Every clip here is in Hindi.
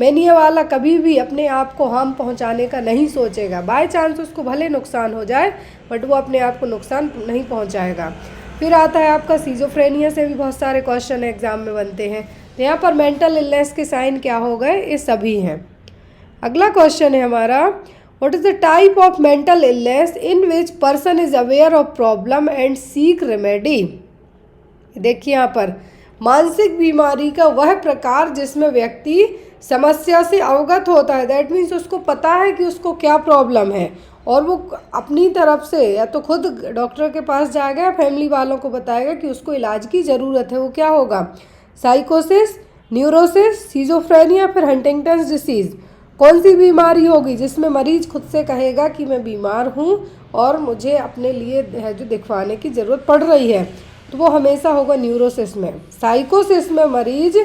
मैनिया वाला कभी भी अपने आप को हार्म पहुंचाने का नहीं सोचेगा। बाय चांस उसको भले नुकसान हो जाए बट वो अपने आप को नुकसान नहीं पहुंचाएगा। फिर आता है आपका सिजोफ्रेनिया से भी बहुत सारे क्वेश्चन एग्जाम में बनते हैं। तो यहाँ पर मेंटल इलनेस के साइन क्या हो गए, ये सभी हैं। अगला क्वेश्चन है हमारा, what is the type of mental illness in which person is aware of problem and seek remedy. देखिए यहाँ पर मानसिक बीमारी का वह प्रकार जिसमें व्यक्ति समस्या से अवगत होता है, दैट मीन्स उसको पता है कि उसको क्या प्रॉब्लम है और वो अपनी तरफ से या तो खुद डॉक्टर के पास जाएगा या फैमिली वालों को बताएगा कि उसको इलाज की ज़रूरत है। वो क्या होगा, साइकोसिस, न्यूरोसिस, सिजोफ्रेनिया, फिर हंटिंगटन्स डिसीज़। कौन सी बीमारी होगी जिसमें मरीज खुद से कहेगा कि मैं बीमार हूँ और मुझे अपने लिए है जो दिखवाने की ज़रूरत पड़ रही है, तो वो हमेशा होगा न्यूरोसिस में। साइकोसिस में मरीज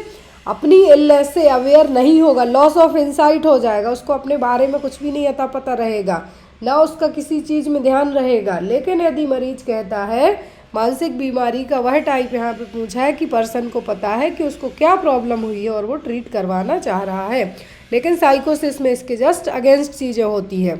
अपनी इलनेस से अवेयर नहीं होगा, लॉस ऑफ इंसाइट हो जाएगा, उसको अपने बारे में कुछ भी नहीं अता पता रहेगा, ना उसका किसी चीज़ में ध्यान रहेगा। लेकिन यदि मरीज कहता है, मानसिक बीमारी का वह टाइप यहाँ पे पूछा है कि पर्सन को पता है कि उसको क्या प्रॉब्लम हुई है और वो ट्रीट करवाना चाह रहा है। लेकिन साइकोसिस में इसके जस्ट अगेंस्ट चीज़ें होती है।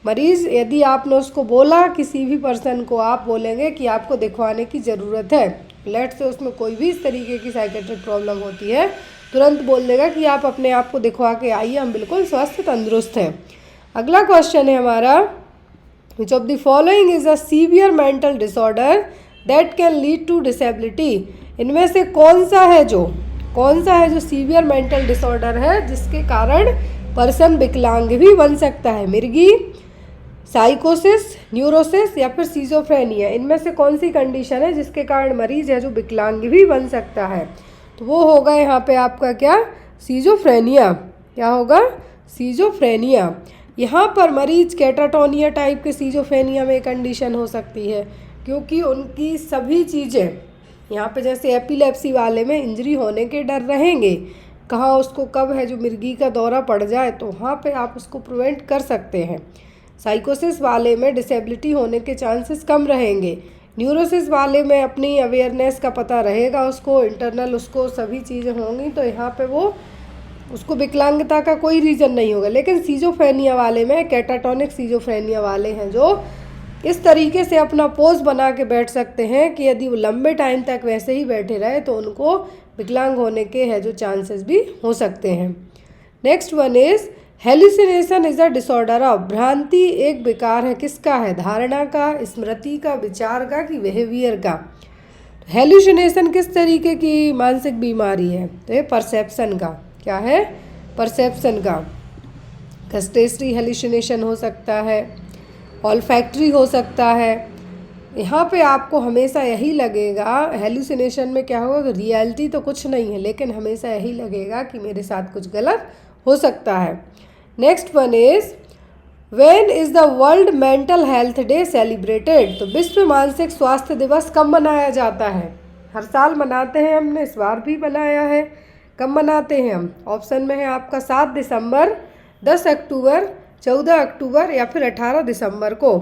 मरीज़ यदि आपने उसको बोला, किसी भी पर्सन को आप बोलेंगे कि आपको दिखवाने की ज़रूरत है, लेट से उसमें कोई भी इस तरीके की साइकेट्रिक प्रॉब्लम होती है, तुरंत बोल देगा कि आप अपने आप को दिखवा के आइए, हम बिल्कुल स्वस्थ तंदुरुस्त हैं। अगला क्वेश्चन है हमारा, which of the following is a severe mental disorder that can lead to disability. इनमें से कौन सा है जो सीवियर मेंटल डिसऑर्डर है जिसके कारण पर्सन विकलांग भी बन सकता है। मिर्गी, साइकोसिस, न्यूरोसिस या फिर सिजोफ्रेनिया, इनमें से कौन सी कंडीशन है जिसके कारण मरीज है जो विकलांग भी बन सकता है। तो वो होगा यहाँ पे आपका क्या, सिजोफ्रेनिया। क्या होगा, सिजोफ्रेनिया। यहाँ पर मरीज कैटाटोनिया टाइप के सिजोफ्रेनिया में कंडीशन हो सकती है क्योंकि उनकी सभी चीज़ें यहाँ पे जैसे एपिलेप्सी वाले में इंजरी होने के डर रहेंगे, कहाँ उसको कब है जो मिर्गी का दौरा पड़ जाए तो वहाँ पे आप उसको प्रिवेंट कर सकते हैं। साइकोसिस वाले में डिसेबिलिटी होने के चांसेस कम रहेंगे। न्यूरोसिस वाले में अपनी अवेयरनेस का पता रहेगा, उसको इंटरनल उसको सभी चीज़ें होंगी, तो यहाँ पे वो उसको विकलांगता का कोई रीज़न नहीं होगा। लेकिन सिजोफ्रेनिया वाले में, कैटाटोनिक सिजोफ्रेनिया वाले हैं जो इस तरीके से अपना पोज बना के बैठ सकते हैं कि यदि वो लंबे टाइम तक वैसे ही बैठे रहे तो उनको विकलांग होने के है जो चांसेस भी हो सकते हैं। Next one is hallucination is a disorder of. भ्रांति एक विकार है, किसका है, धारणा का, स्मृति का, विचार का कि बिहेवियर का। हेलुसिनेशन किस तरीके की मानसिक बीमारी है, तो ये परसेप्शन का, क्या है, परसेप्शन का। गस्टेटरी हेलुसिनेशन हो सकता है, ऑल्फैक्टरी हो सकता है। यहाँ पे आपको हमेशा यही लगेगा, हेलुसिनेशन में क्या होगा, रियलिटी तो कुछ नहीं है लेकिन हमेशा यही लगेगा कि मेरे साथ कुछ गलत हो सकता है। Next one is when is the world mental health day celebrated. तो विश्व मानसिक स्वास्थ्य दिवस कब मनाया जाता है, हर साल मनाते हैं, हमने इस बार भी मनाया है। कब मनाते हैं हम, ऑप्शन में है आपका 7 दिसंबर, 10 अक्टूबर, 14 अक्टूबर या फिर 18 दिसंबर को।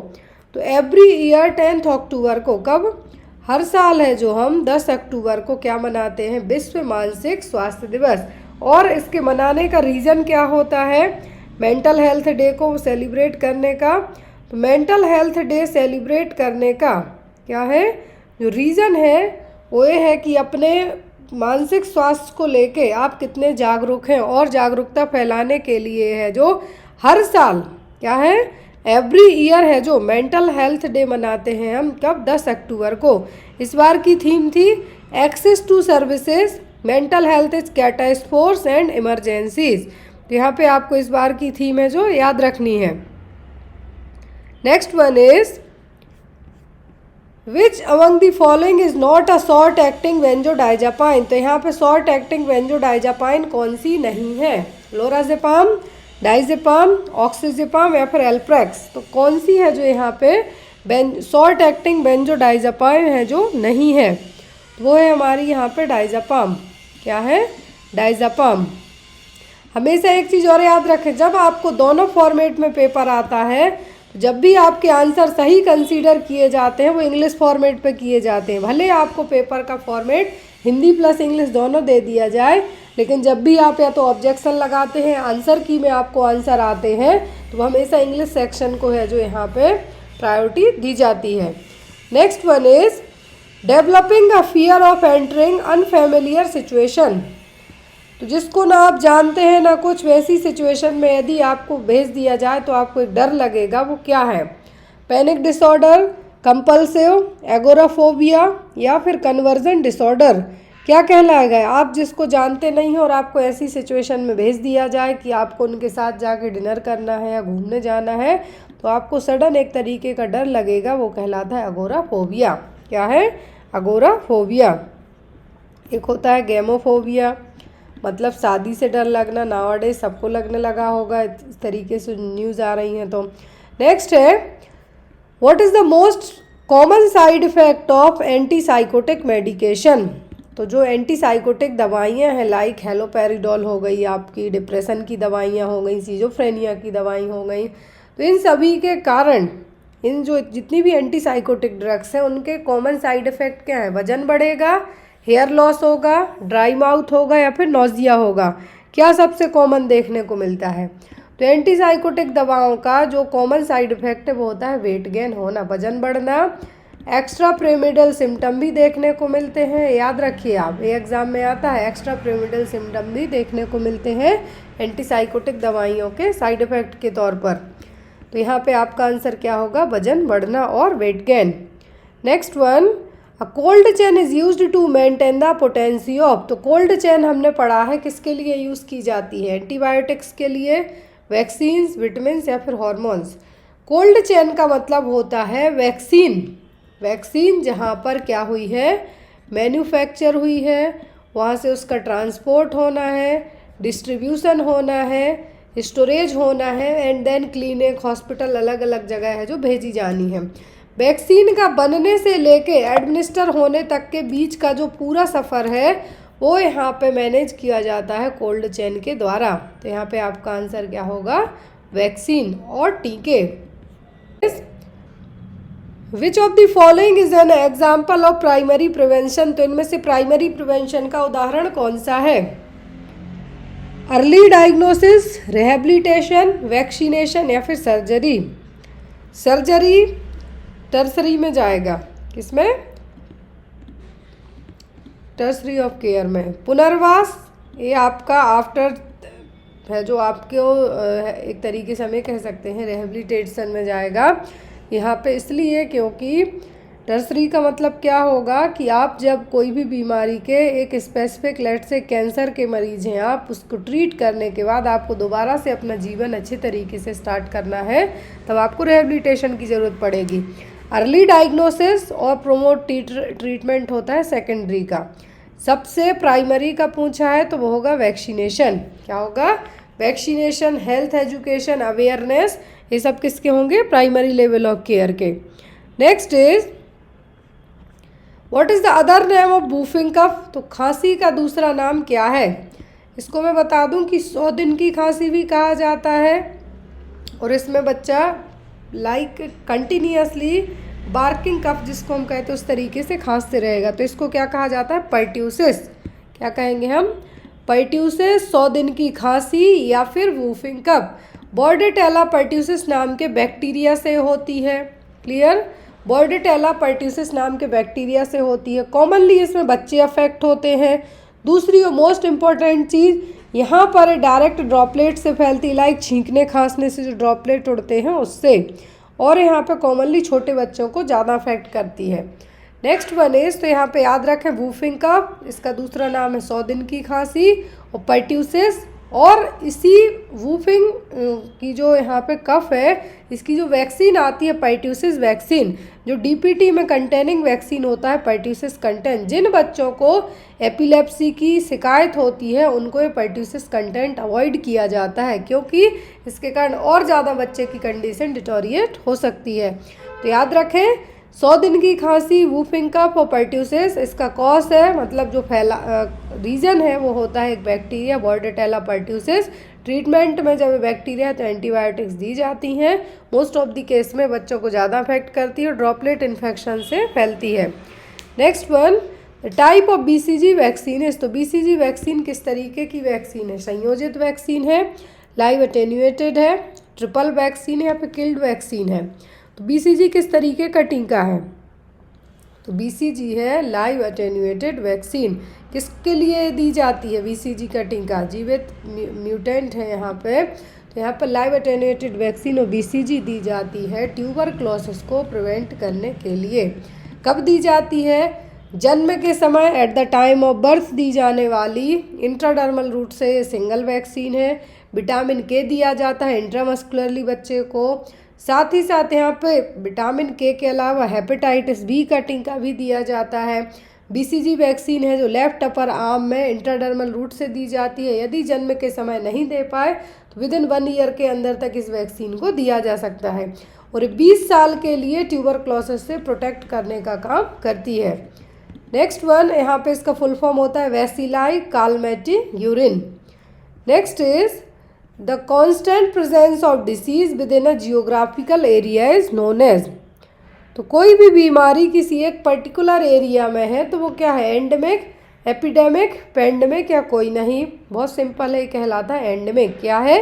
तो एवरी ईयर 10 अक्टूबर को, कब, हर साल है जो हम 10 अक्टूबर को क्या मनाते हैं, विश्व मानसिक स्वास्थ्य दिवस। और इसके मनाने का रीज़न क्या होता है, मेंटल हेल्थ डे को सेलिब्रेट करने का। तो मेंटल हेल्थ डे सेलिब्रेट करने का क्या है, जो रीज़न है वो ये है कि अपने मानसिक स्वास्थ्य को लेके आप कितने जागरूक हैं और जागरूकता फैलाने के लिए है जो हर साल क्या है, एवरी ईयर है जो मेंटल हेल्थ डे मनाते हैं हम, कब, 10 अक्टूबर को। इस बार की थीम थी access to services, mental health is catastrophes and emergencies. तो यहाँ पे आपको इस बार की थीम है जो याद रखनी है। Next one is which among the following is not a short acting बेंजोडाइजापाइन। तो यहाँ पे शॉर्ट एक्टिंग बेंजोडाइजापाइन कौन सी नहीं है, लोराजेपाम, डाइजेपाम, ऑक्सीजेपाम या फिर एल्प्रेक्स। तो कौन सी है जो यहाँ पे शॉर्ट एक्टिंग बेंजोडाइजापाइन है जो नहीं है, तो वो है हमारी यहाँ पे डाइजापाम। क्या है, डाइजापाम। हमेशा एक चीज़ और याद रखें, जब आपको दोनों फॉर्मेट में पेपर आता है, जब भी आपके आंसर सही कंसीडर किए जाते हैं वो इंग्लिश फॉर्मेट पे किए जाते हैं। भले आपको पेपर का फॉर्मेट हिंदी प्लस इंग्लिश दोनों दे दिया जाए, लेकिन जब भी आप या तो ऑब्जेक्शन लगाते हैं, आंसर की में आपको आंसर आते हैं, तो हमेशा इंग्लिश सेक्शन को है जो यहाँ पे प्रायोरिटी दी जाती है। Next one is developing a fear of entering unfamiliar situation. तो जिसको ना आप जानते हैं ना कुछ, वैसी सिचुएशन में यदि आपको भेज दिया जाए तो आपको एक डर लगेगा। वो क्या है? पैनिक डिसऑर्डर, कंपल्सिव, एगोराफोबिया या फिर कन्वर्जन डिसऑर्डर, क्या कहलाएगा? आप जिसको जानते नहीं हो और आपको ऐसी सिचुएशन में भेज दिया जाए कि आपको उनके साथ जाके डिनर करना है या घूमने जाना है, तो आपको सडन एक तरीके का डर लगेगा, वो कहलाता है अगोराफोबिया। क्या है? अगोराफोबिया। एक होता है गेमोफोबिया, मतलब शादी से डर लगना, नावडे सबको लगने लगा होगा, इस तरीके से न्यूज़ आ रही हैं। तो नेक्स्ट है what is the most common side effect of antipsychotic medication. तो जो एंटीसाइकोटिक दवाइयाँ हैं लाइक हेलोपेरिडोल हो गई, आपकी डिप्रेशन की दवाइयाँ हो गई, सीजोफ्रेनिया की दवाई हो गई, तो इन सभी के कारण इन जो जितनी भी एंटीसाइकोटिक ड्रग्स हैं उनके कॉमन साइड इफ़ेक्ट क्या है? वजन बढ़ेगा, हेयर लॉस होगा, ड्राई माउथ होगा या फिर नोजिया होगा। क्या सबसे कॉमन देखने को मिलता है? तो एंटीसाइकोटिक दवाओं का जो कॉमन साइड इफेक्ट है वो होता है वेट गेन होना, वजन बढ़ना, एक्स्ट्रा पिरामिडल सिम्टम भी देखने को मिलते हैं। याद रखिए आप, ये एग्जाम में आता है, एक्स्ट्रा पिरामिडल सिम्टम भी देखने को मिलते हैं एंटीसाइकोटिक दवाइयों के साइड इफेक्ट के तौर पर। तो यहाँ पे आपका आंसर क्या होगा? वजन बढ़ना और weight gain. Next one, a cold chain is used to maintain the potency of. तो कोल्ड चेन हमने पढ़ा है किसके लिए यूज़ की जाती है? एंटीबायोटिक्स के लिए, वैक्सीन्स, विटामिन्स या फिर हॉर्मोन्स। कोल्ड चेन का मतलब होता है वैक्सीन। वैक्सीन जहाँ पर क्या हुई है? मैन्युफैक्चर हुई है, वहाँ से उसका ट्रांसपोर्ट होना है, डिस्ट्रीब्यूशन होना है, स्टोरेज होना है एंड देन क्लिनिक, हॉस्पिटल, अलग अलग जगह है जो भेजी जानी है। वैक्सीन का बनने से लेके एडमिनिस्टर होने तक के बीच का जो पूरा सफ़र है वो यहाँ पे मैनेज किया जाता है कोल्ड चेन के द्वारा। तो यहाँ पे आपका आंसर क्या होगा? वैक्सीन और टीके। विच of the following is an example of primary prevention. तो इनमें से प्राइमरी प्रिवेंशन का उदाहरण कौन सा है? अर्ली डायग्नोसिस, रिहेबिलिटेशन, वैक्सीनेशन या फिर सर्जरी। सर्जरी टर्सरी में जाएगा, किसमें? टर्सरी ऑफ केयर में। पुनर्वास ये आपका आफ्टर है, जो आपको एक तरीके से हमें कह सकते हैं रिहेबिलिटेशन में जाएगा यहाँ पे, इसलिए क्योंकि टर्सरी का मतलब क्या होगा कि आप जब कोई भी बीमारी के एक स्पेसिफिक, लेट से कैंसर के मरीज हैं, आप उसको ट्रीट करने के बाद आपको दोबारा से अपना जीवन अच्छे तरीके से स्टार्ट करना है, तब आपको रिहेबिलिटेशन की ज़रूरत पड़ेगी। अर्ली डायग्नोसिस और प्रोमोट ट्रीटमेंट होता है सेकेंडरी का। सबसे प्राइमरी का पूछा है तो वो होगा वैक्सीनेशन। क्या होगा? वैक्सीनेशन, हेल्थ एजुकेशन, अवेयरनेस, ये सब किसके होंगे? प्राइमरी लेवल ऑफ केयर के। Next is what is the other name of whooping cough. तो खांसी का दूसरा नाम क्या है? इसको मैं बता दूं कि 100 दिन की खांसी भी कहा जाता है, और इसमें बच्चा लाइक कंटिन्यूसली बार्किंग कफ जिसको हम कहते हैं उस तरीके से खांसते रहेगा, तो इसको क्या कहा जाता है? पर्ट्यूसिस। क्या कहेंगे हम? पर्ट्यूसिस, 100 दिन की खांसी या फिर वूफिंग कफ। बॉर्डेटेला पर्ट्यूसिस नाम के बैक्टीरिया से होती है। क्लियर? बॉर्डेटेला पर्ट्यूसिस नाम के बैक्टीरिया से होती है। कॉमनली इसमें बच्चे अफेक्ट होते हैं। दूसरी और मोस्ट इम्पॉर्टेंट चीज़, यहाँ पर डायरेक्ट ड्रॉपलेट से फैलती, लाइक छींकने खांसने से जो ड्रॉपलेट उड़ते हैं उससे, और यहाँ पे कॉमनली छोटे बच्चों को ज़्यादा अफेक्ट करती है। नेक्स्ट वन इज, तो यहाँ पे याद रखें वूफिंग कफ, इसका दूसरा नाम है 100 दिन की खांसी, और पर्ट्यूसिस। और इसी वूफिंग की जो यहाँ पे कफ है, इसकी जो वैक्सीन आती है पर्ट्यूसिस वैक्सीन, जो डीपीटी में कंटेनिंग वैक्सीन होता है पर्ट्यूसिस कंटेंट। जिन बच्चों को एपिलेप्सी की शिकायत होती है उनको ये पर्ट्यूसिस कंटेंट अवॉइड किया जाता है, क्योंकि इसके कारण और ज़्यादा बच्चे की कंडीशन डिटोरिएट हो सकती है। तो याद रखें 100 दिन की खांसी, वूफिंग कफ और पर्ट्यूसिस, इसका कॉज है, मतलब जो रीज़न है वो होता है एक बैक्टीरिया, बॉर्डेटेला पर्ट्यूसिस। ट्रीटमेंट में जब बैक्टीरिया तो एंटीबायोटिक्स दी जाती हैं। मोस्ट ऑफ द केस में बच्चों को ज़्यादा अफेक्ट करती है और ड्रॉपलेट इन्फेक्शन से फैलती है। Next one, type of BCG vaccine है, तो BCG वैक्सीन किस तरीके की वैक्सीन है? संयोजित वैक्सीन है, लाइव अटेन्यूएटेड है, ट्रिपल वैक्सीन है या फिर किल्ड वैक्सीन है? तो BCG किस तरीके का टीका है? तो BCG है लाइव अटेन्यूएटेड वैक्सीन। किसके लिए दी जाती है BCG का टीका? जीवित म्यूटेंट है यहाँ पे, तो यहाँ पर लाइव अटेन्यूएटेड वैक्सीन और BCG दी जाती है ट्यूबरक्लोसिस को प्रिवेंट करने के लिए। कब दी जाती है? जन्म के समय, at the time of birth दी जाने वाली इंट्राडर्मल रूट से सिंगल वैक्सीन है। विटामिन के दिया जाता है इंट्रामस्कुलरली बच्चे को। साथ ही साथ यहाँ पे विटामिन के अलावा हेपेटाइटिस बी का टीका भी दिया जाता है। BCG वैक्सीन है जो लेफ्ट अपर आर्म में इंट्राडर्मल रूट से दी जाती है। यदि जन्म के समय नहीं दे पाए तो विदिन 1 ईयर के अंदर तक इस वैक्सीन को दिया जा सकता है और 20 साल के लिए ट्यूबरक्लोसिस से प्रोटेक्ट करने का काम करती है। नेक्स्ट वन, यहाँ पे इसका फुल फॉर्म होता है bacille Calmette Guerin. Next is the constant presence of disease within a geographical area is known as. तो कोई भी बीमारी किसी एक पर्टिकुलर एरिया में है तो वो क्या है? एंडेमिक, एपिडेमिक, पेंडेमिक या कोई नहीं? बहुत सिंपल है, कहलाता है एंडेमिक। क्या है?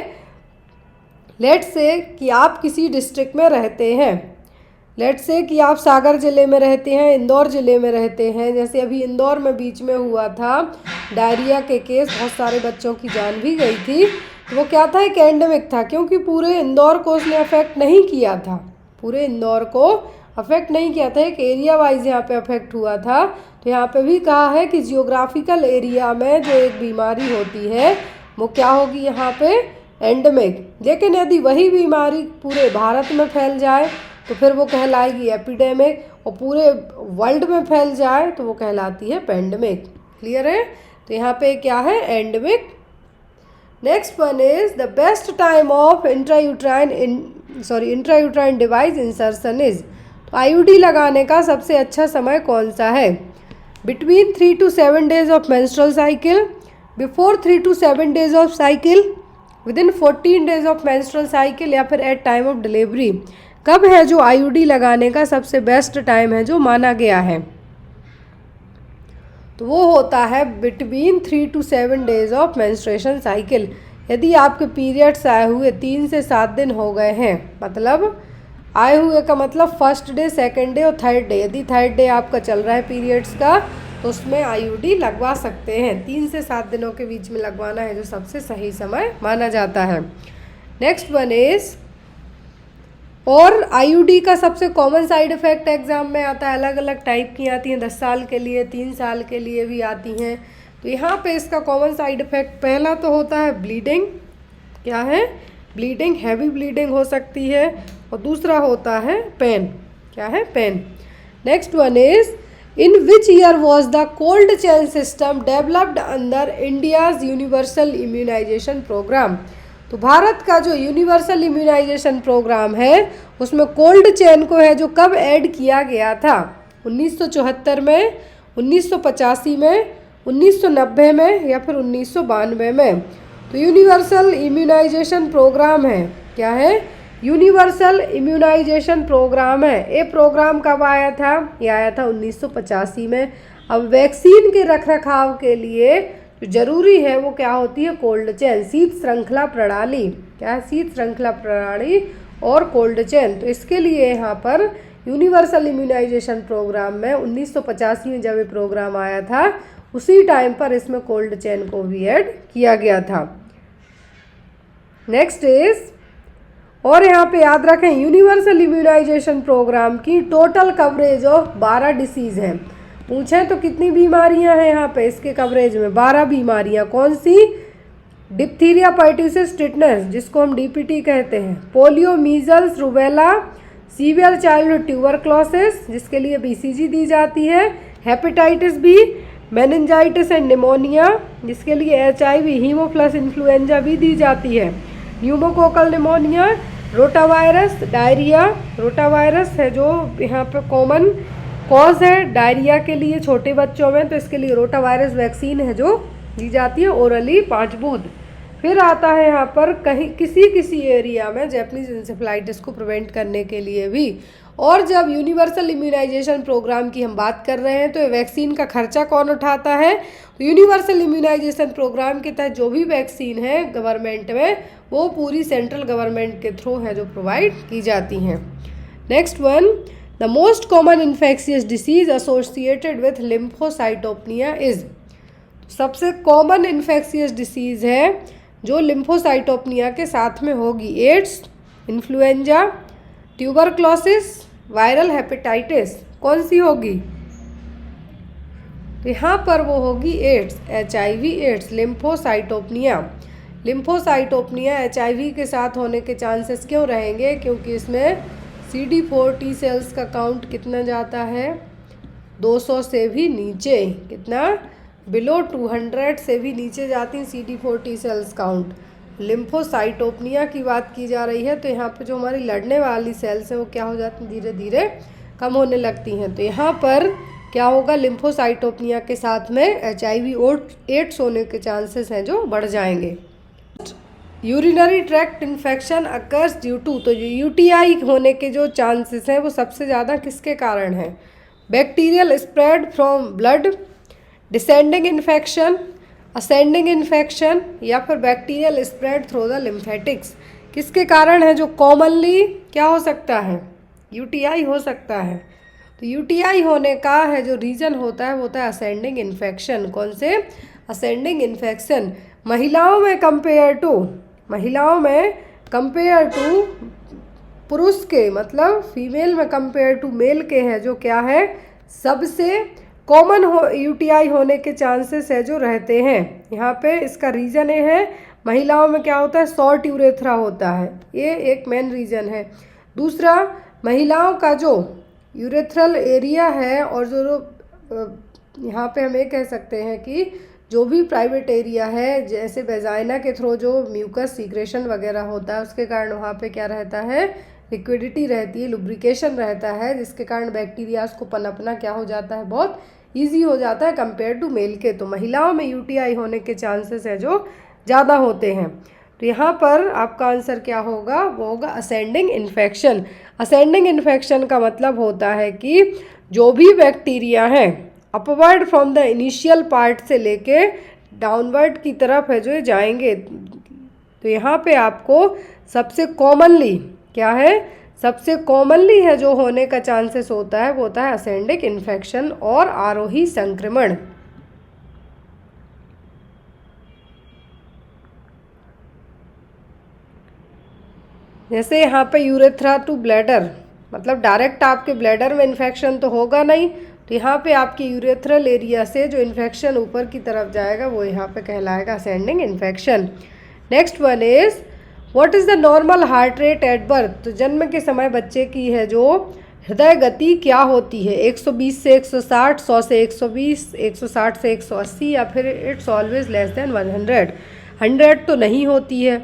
लेट्स से कि आप किसी डिस्ट्रिक्ट में रहते हैं, लेट्स से कि आप सागर ज़िले में रहते हैं, इंदौर ज़िले में रहते हैं। जैसे अभी इंदौर में बीच में हुआ था डायरिया के केस, बहुत सारे बच्चों की जान भी गई थी। तो वो क्या था? एक एंडेमिक था, क्योंकि पूरे इंदौर को उसने अफेक्ट नहीं किया था, पूरे इंदौर को अफेक्ट नहीं किया था, एक एरिया वाइज यहाँ पे अफेक्ट हुआ था। तो यहाँ पे भी कहा है कि जियोग्राफिकल एरिया में जो एक बीमारी होती है वो क्या होगी? यहाँ पे एंडेमिक। लेकिन यदि वही बीमारी पूरे भारत में फैल जाए तो फिर वो कहलाएगी एपिडेमिक, और पूरे वर्ल्ड में फैल जाए तो वो कहलाती है पेंडेमिक। क्लियर है? तो यहाँ पे क्या है? Endemic. Next one is the best time of intrauterine device insertion is. तो IUD लगाने का सबसे अच्छा समय कौन सा है? Between 3 to 7 days of menstrual cycle, before 3 to 7 days of cycle, within 14 days of menstrual cycle या फिर एट टाइम ऑफ डिलीवरी। कब है जो IUD लगाने का सबसे बेस्ट टाइम है जो माना गया है? तो वो होता है between 3 to 7 days of menstruation cycle. यदि आपके पीरियड्स आए हुए 3 से 7 दिन हो गए हैं, मतलब आए हुए का मतलब फर्स्ट डे, सेकंड डे और थर्ड डे, यदि थर्ड डे आपका चल रहा है पीरियड्स का तो उसमें IUD लगवा सकते हैं। 3 से 7 दिनों के बीच में लगवाना है जो सबसे सही समय माना जाता है। नेक्स्ट वन इज, और IUD का सबसे कॉमन साइड इफ़ेक्ट एग्ज़ाम में आता है, अलग अलग टाइप की आती हैं, 10 साल के लिए, 3 साल के लिए भी आती हैं। तो यहाँ पे इसका कॉमन साइड इफ़ेक्ट पहला तो होता है ब्लीडिंग। क्या है? ब्लीडिंग, हैवी ब्लीडिंग हो सकती है। और दूसरा होता है पेन। क्या है? Pain. Next one is, in which year was the cold chain system developed under India's universal immunisation programme. तो भारत का जो यूनिवर्सल इम्यूनाइजेशन प्रोग्राम है उसमें कोल्ड चेन को है जो कब ऐड किया गया था? 1974 में, 1985 में, 1990 में या फिर 1992 में? तो यूनिवर्सल इम्यूनाइजेशन प्रोग्राम है। क्या है? यूनिवर्सल इम्यूनाइजेशन प्रोग्राम है। ये प्रोग्राम कब आया था? ये आया था 1985 में। अब वैक्सीन के रखरखाव के लिए जो जरूरी है वो क्या होती है? कोल्ड चेन, शीत श्रृंखला प्रणाली। क्या है? शीत श्रृंखला प्रणाली और कोल्ड चेन। तो इसके लिए यहाँ पर यूनिवर्सल इम्यूनाइजेशन प्रोग्राम में 1985 में जब ये प्रोग्राम आया था उसी टाइम पर इसमें कोल्ड चेन को भी ऐड किया गया था। नेक्स्ट इज, और यहाँ पे याद रखें यूनिवर्सल इम्यूनाइजेशन प्रोग्राम की टोटल कवरेज ऑफ 12 डिसीज़ हैं। पूछें तो कितनी बीमारियां हैं यहाँ पे इसके कवरेज में? 12 बीमारियां। कौन सी? डिप्थीरिया, पर्ट्यूसिस, टिटनस जिसको हम DPT कहते हैं, polio, measles, rubella, severe childhood tuberculosis जिसके लिए BCG दी जाती है, hepatitis B, meningitis and pneumonia जिसके लिए HIV, हीमोफ्लस इन्फ्लुएंजा भी दी जाती है, pneumococcal pneumonia, rotavirus, diarrhoea. Rotavirus है जो यहाँ पे कॉमन कॉज है डायरिया के लिए छोटे बच्चों में, तो इसके लिए रोटावायरस वैक्सीन है जो दी जाती है ओरली 5 बूंद। फिर आता है यहाँ पर कहीं किसी किसी एरिया में जैपनीज इंसेफेलाइटिस को प्रिवेंट करने के लिए भी। और जब यूनिवर्सल इम्यूनाइजेशन प्रोग्राम की हम बात कर रहे हैं तो वैक्सीन का खर्चा कौन उठाता है? तो यूनिवर्सल इम्यूनाइजेशन प्रोग्राम के तहत जो भी वैक्सीन है गवर्नमेंट में, वो पूरी सेंट्रल गवर्नमेंट के थ्रू है जो प्रोवाइड की जाती हैं। Next one, the most common infectious disease associated with lymphocytopenia is. सबसे कॉमन इन्फेक्शियस डिसीज है जो लिम्फोसाइटोपनिया के साथ में होगी, AIDS, influenza, tuberculosis, viral hepatitis, कौन सी होगी? तो यहाँ पर वो होगी AIDS, HIV AIDS, lymphocytopenia. Lymphocytopenia HIV के साथ होने के चांसेस क्यों रहेंगे? क्योंकि इसमें CD4 T सेल्स का काउंट कितना जाता है? 200 से भी नीचे, कितना? बिलो 200 से भी नीचे जाती हैं CD4 T सेल्स काउंट। लिम्फोसाइटोपनिया की बात की जा रही है तो यहाँ पे जो हमारी लड़ने वाली सेल्स हैं वो क्या हो जाती हैं? धीरे धीरे कम होने लगती हैं। तो यहाँ पर क्या होगा? लिम्फोसाइटोपनिया के साथ में HIV एड्स होने के चांसेस हैं जो बढ़ जाएंगे। Urinary tract infection occurs due to, तो जो UTI होने के जो चांसेस हैं वो सबसे ज़्यादा किसके कारण हैं? Bacterial spread from blood, descending infection, ascending infection, या फिर bacterial spread through the lymphatics. किसके कारण है? जो कॉमनली क्या हो सकता है? UTI हो सकता है। तो UTI होने का है जो रीज़न होता है वो होता है असेंडिंग इन्फेक्शन। कौन से? Ascending infection. महिलाओं में कंपेयर टू पुरुष के, मतलब फीमेल में कंपेयर टू मेल के है जो क्या है? सबसे कॉमन UTI होने के चांसेस है जो रहते हैं। यहाँ पे इसका रीज़न ये है, महिलाओं में क्या होता है? शॉर्ट यूरेथ्रा होता है, ये एक मेन रीज़न है। दूसरा, महिलाओं का जो यूरेथ्रल एरिया है और जो यहाँ पे हम ये कह सकते हैं कि जो भी प्राइवेट एरिया है, जैसे वेजाइना के थ्रू जो म्यूकस सीक्रेशन वगैरह होता है उसके कारण वहाँ पे क्या रहता है? लिक्विडिटी रहती है, लुब्रिकेशन रहता है, जिसके कारण बैक्टीरियाज को पनपना क्या हो जाता है? बहुत ईजी हो जाता है कंपेयर टू मेल के। तो महिलाओं में UTI होने के चांसेस है जो ज़्यादा होते हैं। तो यहाँ पर आपका आंसर क्या होगा? वो होगा असेंडिंग इन्फेक्शन। असेंडिंग इन्फेक्शन का मतलब होता है कि जो भी बैक्टीरिया हैं upward from the initial part से लेके डाउनवर्ड की तरफ है जो जाएंगे। तो यहाँ पे आपको सबसे कॉमनली क्या है? सबसे कॉमनली है जो होने का चांसेस होता है वो होता है असेंडिक इन्फेक्शन और आरोही संक्रमण। जैसे यहाँ पे यूरेथ्रा टू ब्लैडर, मतलब डायरेक्ट आपके ब्लैडर में इन्फेक्शन तो होगा नहीं, तो यहाँ पे आपके यूरेथ्रल एरिया से जो इन्फेक्शन ऊपर की तरफ जाएगा वो यहाँ पे कहलाएगा ascending infection. Next one is what is the normal heart rate at birth. तो जन्म के समय बच्चे की है जो हृदय गति क्या होती है? 120 से 160, 100 से 120, 160 से 180, या फिर इट्स ऑलवेज लेस देन 100। 100 तो नहीं होती है।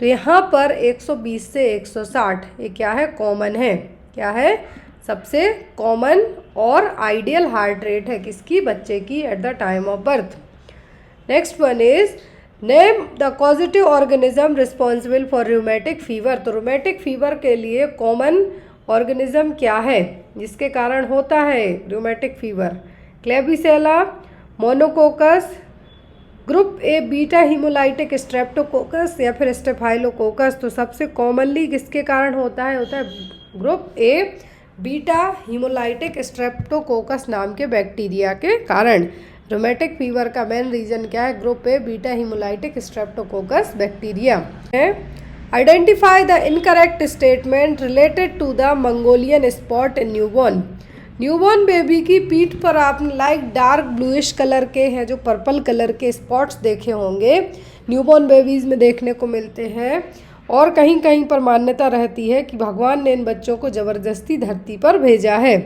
तो यहाँ पर 120 से 160 ये क्या है? कॉमन है। क्या है? सबसे कॉमन और आइडियल हार्ट रेट है किसकी? बच्चे की eight the time of birth. Next one is name the causative organism responsible for rheumatic fever. तो रूमेटिक फीवर के लिए कॉमन ऑर्गेनिज्म क्या है जिसके कारण होता है rheumatic fever? Klebsiella, pneumococcus, group A beta haemolytic streptococcus, या फिर स्टेफाइलोकोकस। तो सबसे कॉमनली किसके कारण होता है group A beta haemolytic streptococcus नाम के बैक्टीरिया के कारण। रूमेटिक फीवर का मेन रीजन क्या है? Group A beta haemolytic streptococcus bacteria है। Identify the incorrect statement related to the Mongolian spot in newborn. Newborn baby की पीठ पर आपने लाइक डार्क ब्लूइश कलर के हैं जो पर्पल कलर के स्पॉट्स देखे होंगे, न्यूबॉर्न बेबीज़ में देखने को मिलते हैं। और कहीं कहीं पर मान्यता रहती है कि भगवान ने इन बच्चों को ज़बरदस्ती धरती पर भेजा है,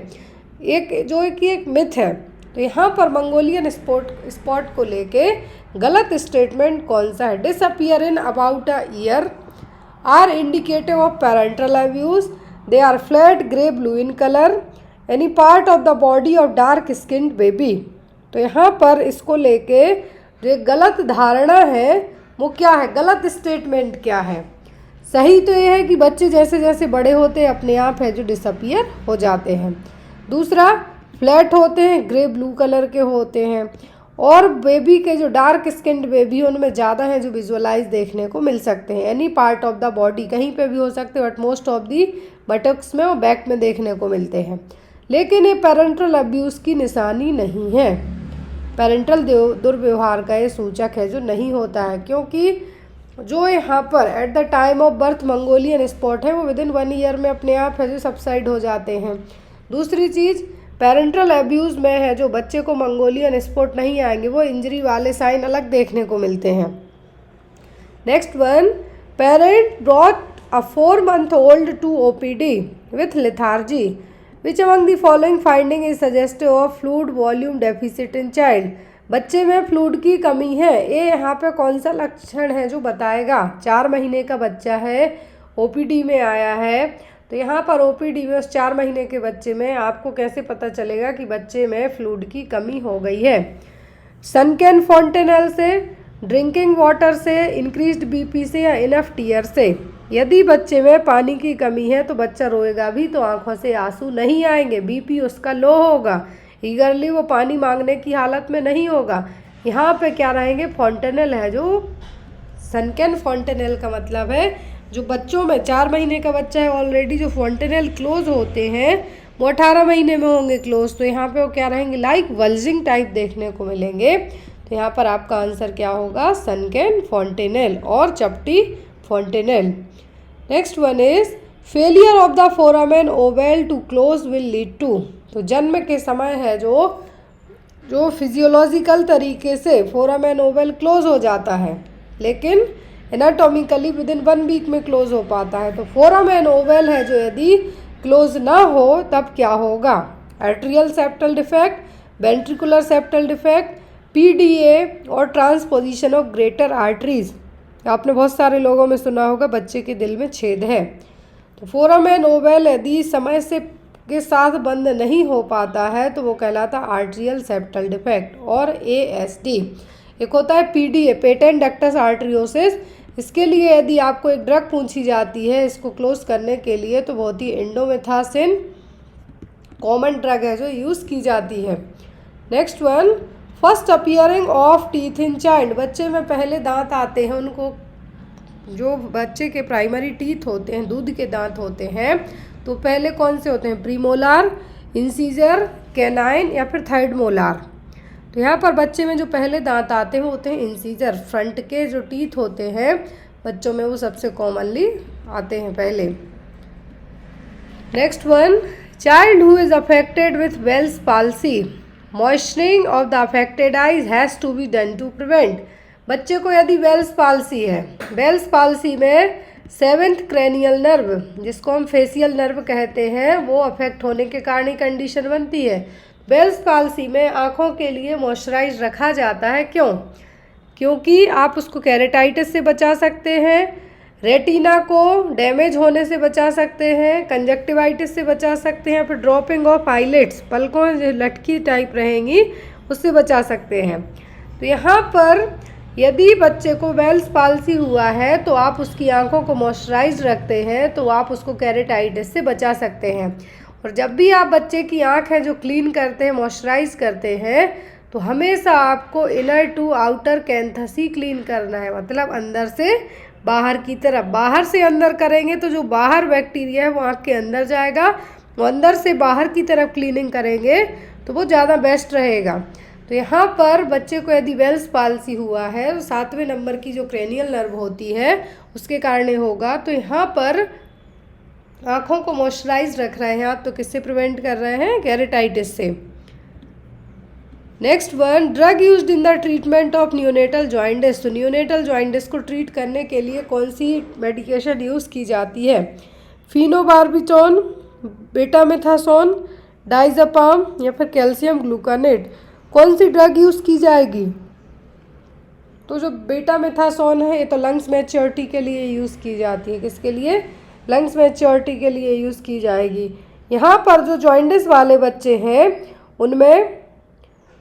एक मिथ है। तो यहाँ पर मंगोलियन स्पॉट को लेके गलत स्टेटमेंट कौन सा है? Disappear in about a year, are indicative of parental abuse, they are flat grey blue in colour, any part of the body of dark skinned baby. तो यहाँ पर इसको लेके जो गलत धारणा है वो क्या है, गलत स्टेटमेंट क्या है। सही तो ये है कि बच्चे जैसे जैसे बड़े होते हैं अपने आप है जो डिसअपियर हो जाते हैं। दूसरा, फ्लैट होते हैं, ग्रे ब्लू कलर के होते हैं, और बेबी के जो डार्क स्किन्ड बेबी है उनमें ज़्यादा हैं जो विजुअलाइज देखने को मिल सकते हैं। Any part of the body, कहीं पे भी हो सकते हैं, but most of the buttocks में और बैक में देखने को मिलते हैं। लेकिन ये पेरेंटल अब्यूज़ की निशानी नहीं है, पेरेंटल दुर्व्यवहार का ये सूचक है जो नहीं होता है, क्योंकि जो यहाँ पर eight the time of birth Mongolian spot है वो विदिन 1 ईयर में अपने आप है जो सबसाइड हो जाते हैं। दूसरी चीज़, पेरेंटल अब्यूज़ में है जो बच्चे को मंगोलियन स्पॉट नहीं आएंगे, वो इंजरी वाले साइन अलग देखने को मिलते हैं। Next one, parent brought a 4-month-old to OPD with lethargy, which among the following finding is suggestive of fluid volume deficit in child. बच्चे में फ्लूइड की कमी है, ये यहाँ पे कौन सा लक्षण है जो बताएगा। 4 महीने का बच्चा है, OPD में आया है, तो यहाँ पर OPD में उस 4 महीने के बच्चे में आपको कैसे पता चलेगा कि बच्चे में फ्लूइड की कमी हो गई है। सनकैन फॉन्टेनल से, ड्रिंकिंग वाटर से, इंक्रीज्ड BP से, या इनफ टीयर से। यदि बच्चे में पानी की कमी है तो बच्चा रोएगा भी तो आंखों से आंसू नहीं आएंगे, BP उसका लो होगा, ईगरली वो पानी मांगने की हालत में नहीं होगा। यहाँ पे क्या रहेंगे, फॉन्टेनल है, जो सनकैन फॉन्टेनल का मतलब है जो बच्चों में 4 महीने का बच्चा है ऑलरेडी जो फॉन्टेनल क्लोज होते हैं वो 18 महीने में होंगे क्लोज, तो यहाँ पे वो क्या रहेंगे, लाइक वल्जिंग टाइप देखने को मिलेंगे। तो यहाँ पर आपका आंसर क्या होगा, सनकैन फॉन्टेनल और चपटी fontanelle. Next one is failure of the foramen ovale to close will lead to. तो जन्म के समय है जो फिजियोलॉजिकल तरीके से फोरामेन ओवल क्लोज हो जाता है, लेकिन एनाटॉमिकली विदिन 1 वीक में क्लोज हो पाता है। तो फोरामेन ओवल है जो यदि क्लोज ना हो तब क्या होगा, atrial septal defect, ventricular septal defect, PDA और ट्रांसपोजिशन ऑफ ग्रेटर आर्टरीज। आपने बहुत सारे लोगों में सुना होगा बच्चे के दिल में छेद है। तो फोरामेन ओवल यदि समय से के साथ बंद नहीं हो पाता है तो वो कहलाता आर्ट्रियल सेप्टल डिफेक्ट और ASD। एक होता है PDA, पेटेंट डक्टस आर्टरियोसिस। इसके लिए यदि आपको एक ड्रग पूछी जाती है इसको क्लोज करने के लिए तो बहुत ही इंडोमेथासिन कॉमन ड्रग है जो यूज़ की जाती है। Next one, first appearing of teeth in child. बच्चे में पहले दांत आते हैं, उनको जो बच्चे के प्राइमरी टीथ होते हैं, दूध के दांत होते हैं, तो पहले कौन से होते हैं, प्रीमोलार, इंसीजर, कैनाइन या फिर थर्ड मोलार। तो यहाँ पर बच्चे में जो पहले दांत आते हैं वो होते हैं इंसीजर। फ्रंट के जो टीथ होते हैं बच्चों में वो सबसे कॉमनली आते हैं पहले। Next one, child who is affected with Bell's palsy, moisturing of the affected eyes has to be done to prevent. बच्चे को यदि वेल्स पाल्सी है, वेल्स पाल्सी में 7th क्रेनियल नर्व जिसको हम फेसियल नर्व कहते हैं वो अफेक्ट होने के कारण ही कंडीशन बनती है। वेल्स पाल्सी में आँखों के लिए मॉइस्चराइज रखा जाता है, क्यों? क्योंकि आप उसको केरेटाइटिस से बचा सकते हैं, रेटिना को डैमेज होने से बचा सकते हैं, कंजक्टिवाइटिस से बचा सकते हैं, फिर ड्रॉपिंग ऑफ आईलिड्स, पलकों जो लटकी टाइप रहेंगी उससे बचा सकते हैं। तो यहाँ पर यदि बच्चे को वेल्स पाल्सी हुआ है तो आप उसकी आंखों को मॉइस्चराइज रखते हैं तो आप उसको केरेटाइटिस से बचा सकते हैं। और जब भी आप बच्चे की आंख है जो क्लीन करते हैं, मॉइस्चराइज करते हैं, तो हमेशा आपको inner to outer canthus clean करना है, मतलब अंदर से बाहर की तरफ। बाहर से अंदर करेंगे तो जो बाहर बैक्टीरिया है वो आँख के अंदर जाएगा, वो अंदर से बाहर की तरफ क्लीनिंग करेंगे तो वो ज़्यादा बेस्ट रहेगा। तो यहाँ पर बच्चे को यदि वेल्स पाल्सी हुआ है तो 7वें नंबर की जो क्रेनियल नर्व होती है उसके कारण होगा। तो यहाँ पर आँखों को मॉइस्चराइज रख रहे हैं आप, तो किससे प्रिवेंट कर रहे हैं, केरेटाइटिस से। Next one, drug used in the treatment of neonatal jaundice. तो न्यूनेटल जॉइंटिस को ट्रीट करने के लिए कौन सी मेडिकेशन यूज़ की जाती है, फिनोबार्बिटोन, बेटामेथासोन, डाइज़ापाम या फिर कैल्शियम ग्लूकानेट। कौन सी ड्रग यूज़ की जाएगी? तो जो बेटामेथासोन है ये तो लंग्स मैच्योरिटी के लिए यूज़ की जाती है। किसके लिए? लंग्स मैच्योरिटी के लिए यूज़ की जाएगी। यहाँ पर जो जॉइंटिस वाले बच्चे हैं उनमें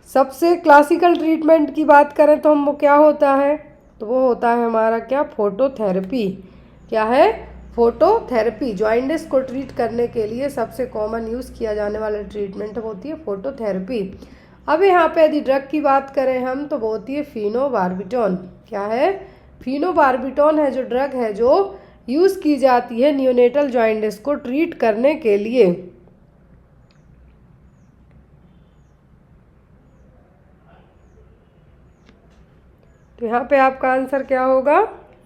सबसे क्लासिकल ट्रीटमेंट की बात करें तो हम वो क्या होता है, तो वो होता है हमारा क्या, फोटोथेरेपी। क्या है, फोटोथेरेपी। जॉइंटिस को ट्रीट करने के लिए सबसे कॉमन यूज़ किया जाने वाला ट्रीटमेंट होती है फोटोथेरेपी। अब यहाँ पे यदि ड्रग की बात करें हम तो वो होती है फिनोबार्बिटॉन। क्या है, फिनोबार्बिटॉन है जो ड्रग है जो यूज़ की जाती है नियोनेटल जॉइंटिस को ट्रीट करने के लिए। तो यहाँ पे आपका आंसर क्या होगा,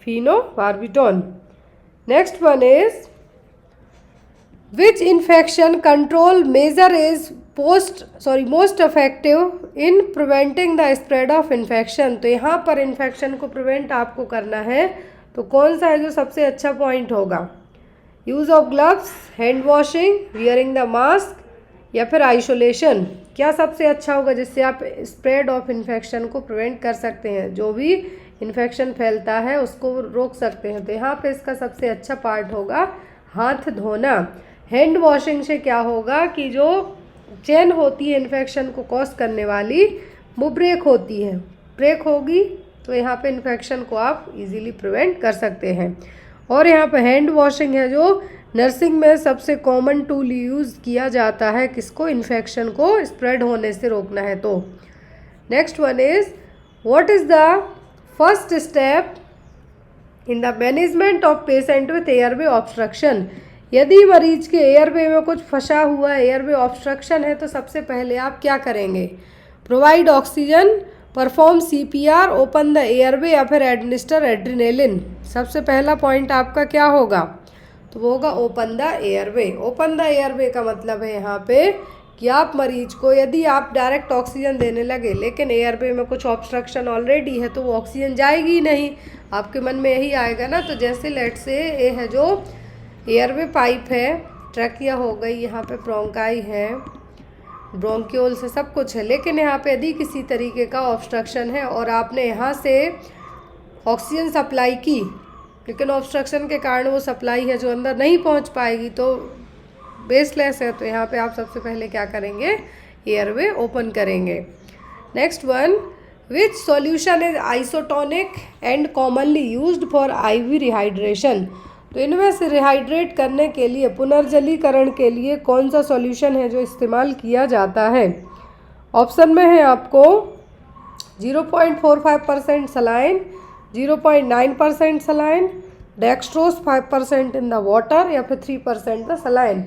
phenobarbitone. Next one is which infection control measure is most effective in preventing the spread of infection. तो यहाँ पर इन्फेक्शन को प्रिवेंट आपको करना है तो कौन सा है जो सबसे अच्छा पॉइंट होगा, use of gloves, hand washing, wearing the mask या फिर आइसोलेशन। क्या सबसे अच्छा होगा जिससे आप स्प्रेड ऑफ इन्फेक्शन को प्रिवेंट कर सकते हैं, जो भी इन्फेक्शन फैलता है उसको रोक सकते हैं। तो यहाँ पे इसका सबसे अच्छा पार्ट होगा हाथ धोना। हैंड वॉशिंग से क्या होगा कि जो चेन होती है इन्फेक्शन को कॉज करने वाली वो ब्रेक होती है, ब्रेक होगी तो यहाँ पे इन्फेक्शन को आप इजीली प्रिवेंट कर सकते हैं। और यहाँ पे हैंड वॉशिंग है जो नर्सिंग में सबसे कॉमन टूल यूज़ किया जाता है किसको, इन्फेक्शन को स्प्रेड होने से रोकना है। तो next one is what is the first step in the management of patient with airway obstruction. यदि मरीज के एयरवे में कुछ फंसा हुआ है, एयरवे ऑब्स्ट्रक्शन है, तो सबसे पहले आप क्या करेंगे, provide oxygen, perform CPR, open the airway या फिर एडमिनिस्टर एड्रेनालिन। सबसे पहला पॉइंट आपका क्या होगा, तो वो होगा open the airway. Open the airway का मतलब है यहाँ पे कि आप मरीज को यदि आप डायरेक्ट ऑक्सीजन देने लगे लेकिन एयरवे में कुछ ऑब्स्ट्रक्शन ऑलरेडी है तो वो ऑक्सीजन जाएगी ही नहीं। आपके मन में यही आएगा ना। तो जैसे लेट से ये है जो एयरवे पाइप है, ट्रकिया हो गई, यहाँ पे ब्रोंकाई है, ब्रोंक्यूल से सब कुछ है, लेकिन यहाँ पे यदि किसी तरीके का ऑब्स्ट्रक्शन है और आपने यहाँ से ऑक्सीजन सप्लाई की लेकिन ऑब्स्ट्रक्शन के कारण वो सप्लाई है जो अंदर नहीं पहुँच पाएगी तो बेसलेस है। तो यहाँ पे आप सबसे पहले क्या करेंगे, एयरवे ओपन करेंगे। Next one, which solution is isotonic and commonly used for IV rehydration. तो इनमें से रिहाइड्रेट करने के लिए, पुनर्जलीकरण के लिए कौन सा सॉल्यूशन है जो इस्तेमाल किया जाता है। ऑप्शन में है आपको 0.45% saline, 0.9% saline, dextrose 5% in the water या फिर 3% द सलाइन।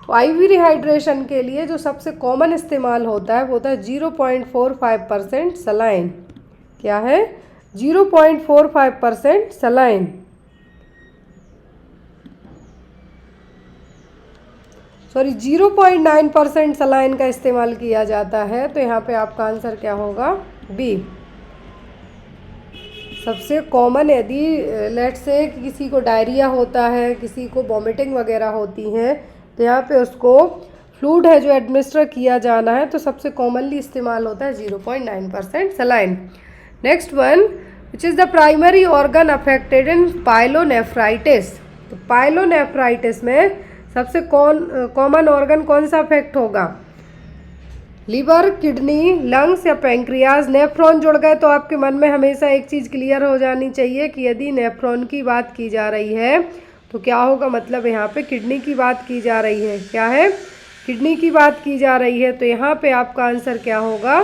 तो IV रिहाइड्रेशन के लिए जो सबसे कॉमन इस्तेमाल होता है वो होता है 0.45% सलाइन। क्या है, 0.45% सलाइन। सॉरी 0.9% सलाइन का इस्तेमाल किया जाता है। तो यहाँ पे आपका आंसर क्या होगा, B। सबसे कॉमन यदि लेट से किसी को डायरिया होता है, किसी को वॉमिटिंग वगैरह होती हैं, तो यहाँ पे उसको फ्लूइड है जो एडमिनिस्टर किया जाना है, तो सबसे कॉमनली इस्तेमाल होता है 0.9% saline. Next one, which is the primary organ affected in pyelonephritis. तो पाइलोनेफ्राइटिस में सबसे कॉमन ऑर्गन कौन सा अफेक्ट होगा, लीवर, किडनी, लंग्स या पैंक्रियाज। नेफ्रॉन जुड़ गए तो आपके मन में हमेशा एक चीज़ क्लियर हो जानी चाहिए कि यदि नेफ्रॉन की बात की जा रही है तो क्या होगा, मतलब यहाँ पे किडनी की बात की जा रही है। क्या है, किडनी की बात की जा रही है। तो यहाँ पे आपका आंसर क्या होगा,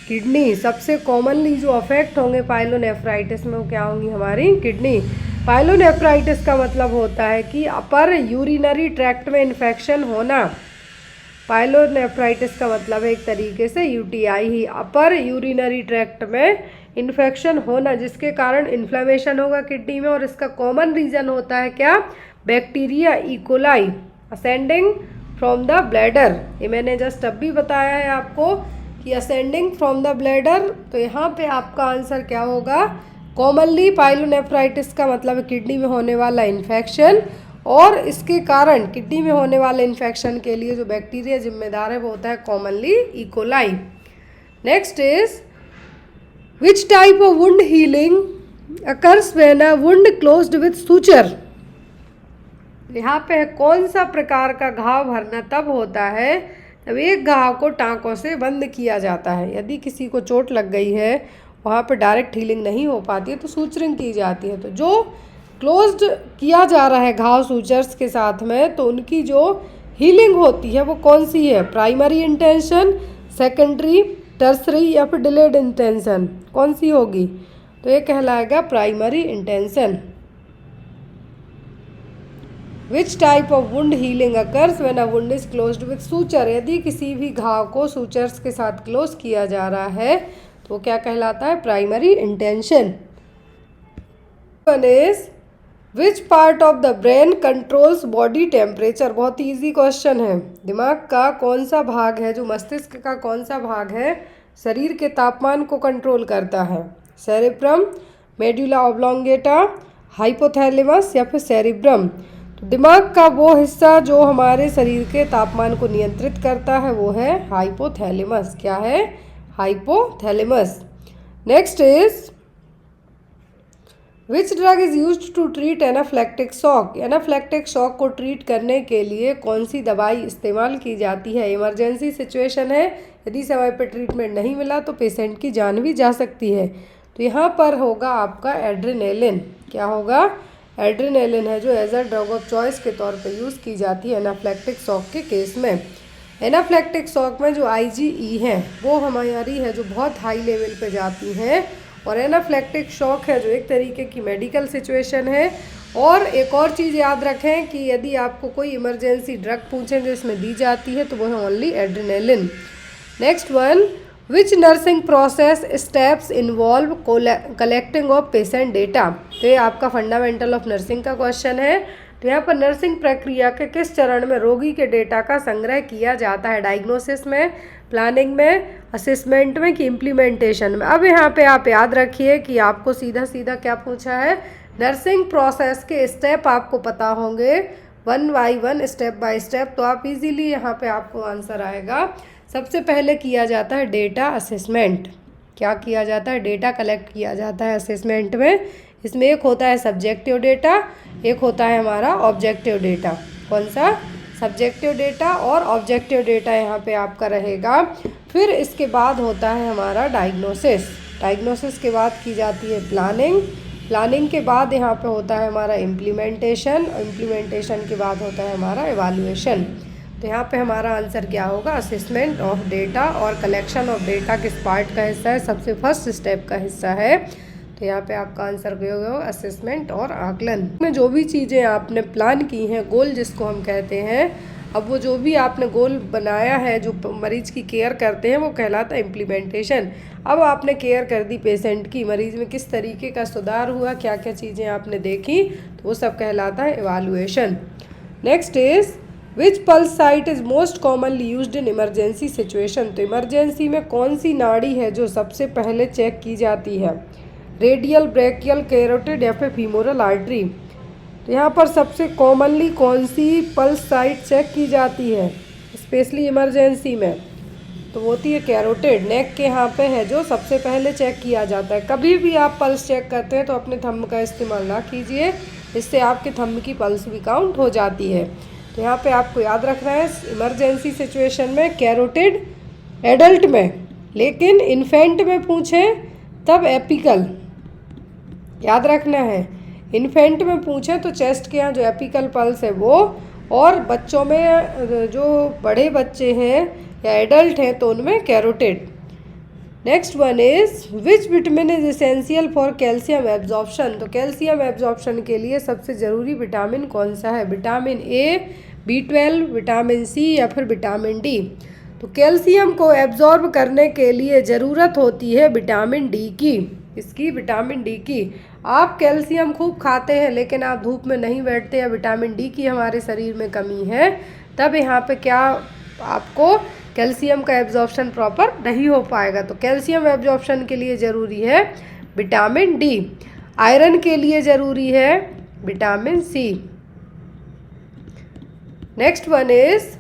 किडनी। सबसे कॉमनली जो अफेक्ट होंगे पाइलोनेफ्राइटिस में वो क्या होंगी, हमारी किडनी। पाइलोनेफ्राइटिस का मतलब होता है कि अपर यूरिनरी ट्रैक्ट में इन्फेक्शन होना। पाइलोनेफ्राइटिस का मतलब है एक तरीके से UTI ही, अपर यूरिनरी ट्रैक्ट में इन्फेक्शन होना जिसके कारण इन्फ्लेमेशन होगा किडनी में। और इसका कॉमन रीज़न होता है क्या, bacteria E coli ascending from the bladder. ये मैंने जस्ट अभी बताया है आपको कि असेंडिंग फ्रॉम द ब्लैडर। तो यहाँ पे आपका आंसर क्या होगा, कॉमनली पाइलोनेफ्राइटिस का मतलब किडनी में होने वाला इन्फेक्शन, और इसके कारण किडनी में होने वाले इन्फेक्शन के लिए जो बैक्टीरिया जिम्मेदार है वो होता है commonly E coli. Next is which type of wound healing occurs when a wound closed with suture. यहाँ पे कौन सा प्रकार का घाव भरना तब होता है जब एक घाव को टाँकों से बंद किया जाता है। यदि किसी को चोट लग गई है वहाँ पे डायरेक्ट हीलिंग नहीं हो पाती है तो सूचरिंग की जाती है। तो जो क्लोज्ड किया जा रहा है घाव सूचर्स के साथ में, तो उनकी जो हीलिंग होती है वो कौन सी है? प्राइमरी इंटेंशन, सेकेंडरी, टर्सरी या फिर डिलेड इंटेंशन, कौन सी होगी? तो ये कहलाएगा primary intention. Which type of wound healing occurs when a wound is closed with suture? यदि किसी भी घाव को सूचर्स के साथ क्लोज किया जा रहा है तो क्या कहलाता है? Primary intention. One is which part of the brain controls body temperature? बहुत ईजी क्वेश्चन है। दिमाग का कौन सा भाग है, जो मस्तिष्क का कौन सा भाग है शरीर के तापमान को कंट्रोल करता है? सेरेब्रम, मेडुला ऑब्लोंगेटा, हाइपोथैलेमस या फिर सेरेब्रम? तो दिमाग का वो हिस्सा जो हमारे शरीर के तापमान को नियंत्रित करता है वो है हाइपोथैलेमस। क्या है? Hypothalamus. Next is which drug is used to treat anaphylactic shock? Anaphylactic shock को ट्रीट करने के लिए कौन सी दवाई इस्तेमाल की जाती है? इमरजेंसी सिचुएशन है, यदि समय पर ट्रीटमेंट नहीं मिला तो पेशेंट की जान भी जा सकती है। तो यहाँ पर होगा आपका एड्रेनालिन। क्या होगा? एड्रेनालिन है जो as a drug of choice के तौर पे यूज़ की जाती है एनाफ्लेक्टिक शॉक के केस में। एनाफ्लेक्टिक शॉक में जो IgE है वो हमारी है जो बहुत हाई लेवल पे जाती हैं, और एनाफ्लेक्टिक शॉक है जो एक तरीके की मेडिकल सिचुएशन है। और एक और चीज़ याद रखें कि यदि आपको कोई इमरजेंसी ड्रग पूछें जो इसमें दी जाती है तो वो है only adrenaline. Next one, which nursing process steps involve collecting of patient data? तो ये आपका फंडामेंटल ऑफ नर्सिंग का क्वेश्चन है। तो यहाँ पर नर्सिंग प्रक्रिया के किस चरण में रोगी के डेटा का संग्रह किया जाता है? डायग्नोसिस में, प्लानिंग में, असेसमेंट में कि इम्प्लीमेंटेशन में? अब यहाँ पे आप याद रखिए कि आपको सीधा सीधा क्या पूछा है? नर्सिंग प्रोसेस के स्टेप आपको पता होंगे one by one, step by step, तो आप इजीली यहाँ पे आपको आंसर आएगा। सबसे पहले किया जाता है डेटा असेसमेंट। क्या किया जाता है? डेटा कलेक्ट किया जाता है असेसमेंट में। इसमें एक होता है सब्जेक्टिव डेटा, एक होता है हमारा ऑब्जेक्टिव डेटा। कौन सा? सब्जेक्टिव डेटा और ऑब्जेक्टिव डेटा यहाँ पे आपका रहेगा। फिर इसके बाद होता है हमारा डायग्नोसिस। डायग्नोसिस के बाद की जाती है प्लानिंग। प्लानिंग के बाद यहाँ पे होता है हमारा इम्प्लीमेंटेशन। इम्प्लीमेंटेशन के बाद होता है हमारा एवाल्यूएशन। तो यहाँ पे हमारा आंसर क्या होगा? Assessment of data. और कलेक्शन ऑफ डेटा किस पार्ट का हिस्सा है? सबसे फर्स्ट स्टेप का हिस्सा है। तो यहाँ पे आपका आंसर क्या होगा? असेसमेंट और आकलन में जो भी चीज़ें आपने प्लान की हैं, गोल जिसको हम कहते हैं, अब वो जो भी आपने गोल बनाया है जो मरीज की केयर करते हैं वो कहलाता है इम्प्लीमेंटेशन। अब आपने केयर कर दी पेशेंट की, मरीज में किस तरीके का सुधार हुआ, क्या क्या चीज़ें आपने देखी, तो वो सब कहलाता है evaluation. Next is which pulse site is most commonly used in emergency situation? तो इमरजेंसी में कौन सी नाड़ी है जो सबसे पहले चेक की जाती है? रेडियल, ब्रेकियल, कैरोटिड या फिर फीमोरल आर्टरी? तो यहाँ पर सबसे कॉमनली कौन सी पल्स साइट चेक की जाती है स्पेशली इमरजेंसी में? तो वो होती है कैरोटिड। नेक के यहाँ पे है जो सबसे पहले चेक किया जाता है। कभी भी आप पल्स चेक करते हैं तो अपने थंब का इस्तेमाल ना कीजिए, इससे आपके थंब की पल्स भी काउंट हो जाती है। तो यहाँ पे आपको याद रखना है इमरजेंसी सिचुएशन में कैरोटिड एडल्ट में, लेकिन इन्फेंट में पूछें तब एपिकल। याद रखना है, इन्फेंट में पूछें तो चेस्ट के यहाँ जो एपिकल पल्स है वो, और बच्चों में जो बड़े बच्चे हैं या एडल्ट हैं तो उनमें carotid. Next one is which vitamin is essential for calcium absorption? तो कैल्शियम एब्जॉर्प्शन के लिए सबसे ज़रूरी विटामिन कौन सा है? Vitamin A, B12, vitamin C या फिर विटामिन डी? तो कैल्शियम को एब्जॉर्ब करने के लिए ज़रूरत होती है विटामिन डी की। इसकी विटामिन डी की। आप कैल्शियम खूब खाते हैं लेकिन आप धूप में नहीं बैठते या विटामिन डी की हमारे शरीर में कमी है, तब यहाँ पे क्या आपको कैल्शियम का एब्जॉर्प्शन प्रॉपर नहीं हो पाएगा। तो कैल्शियम एब्जॉर्प्शन के लिए ज़रूरी है विटामिन डी। आयरन के लिए ज़रूरी है vitamin C. Next one is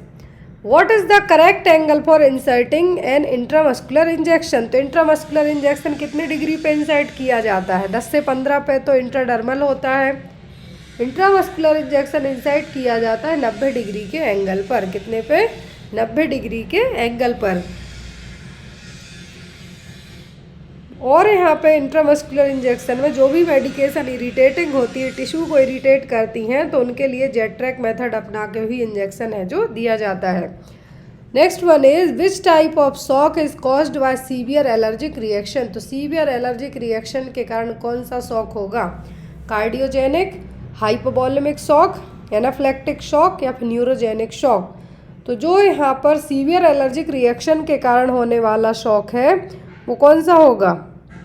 what is the correct angle for inserting an intramuscular injection? तो इंट्रामस्कुलर इंजेक्शन कितने डिग्री पे इंसर्ट किया जाता है? 10 से 15 पे तो इंट्राडर्मल होता है। इंट्रामस्कुलर इंजेक्शन इंसर्ट किया जाता है 90 डिग्री के एंगल पर। कितने पे? 90 डिग्री के एंगल पर। और यहाँ पे इंट्रामस्कुलर इंजेक्शन में जो भी मेडिकेशन इरिटेटिंग होती है, टिश्यू को इरिटेट करती हैं, तो उनके लिए जेट ट्रैक मेथड अपना के भी इंजेक्शन है जो दिया जाता है। Next one is which type of shock is caused by severe allergic reaction. तो सीवियर एलर्जिक रिएक्शन के कारण कौन सा शॉक होगा? Cardiogenic, hypovolemic shock, anaphylactic shock या फिर न्यूरोजेनिक शॉक। तो जो यहाँ पर सीवियर एलर्जिक रिएक्शन के कारण होने वाला शॉक है वो कौन सा होगा?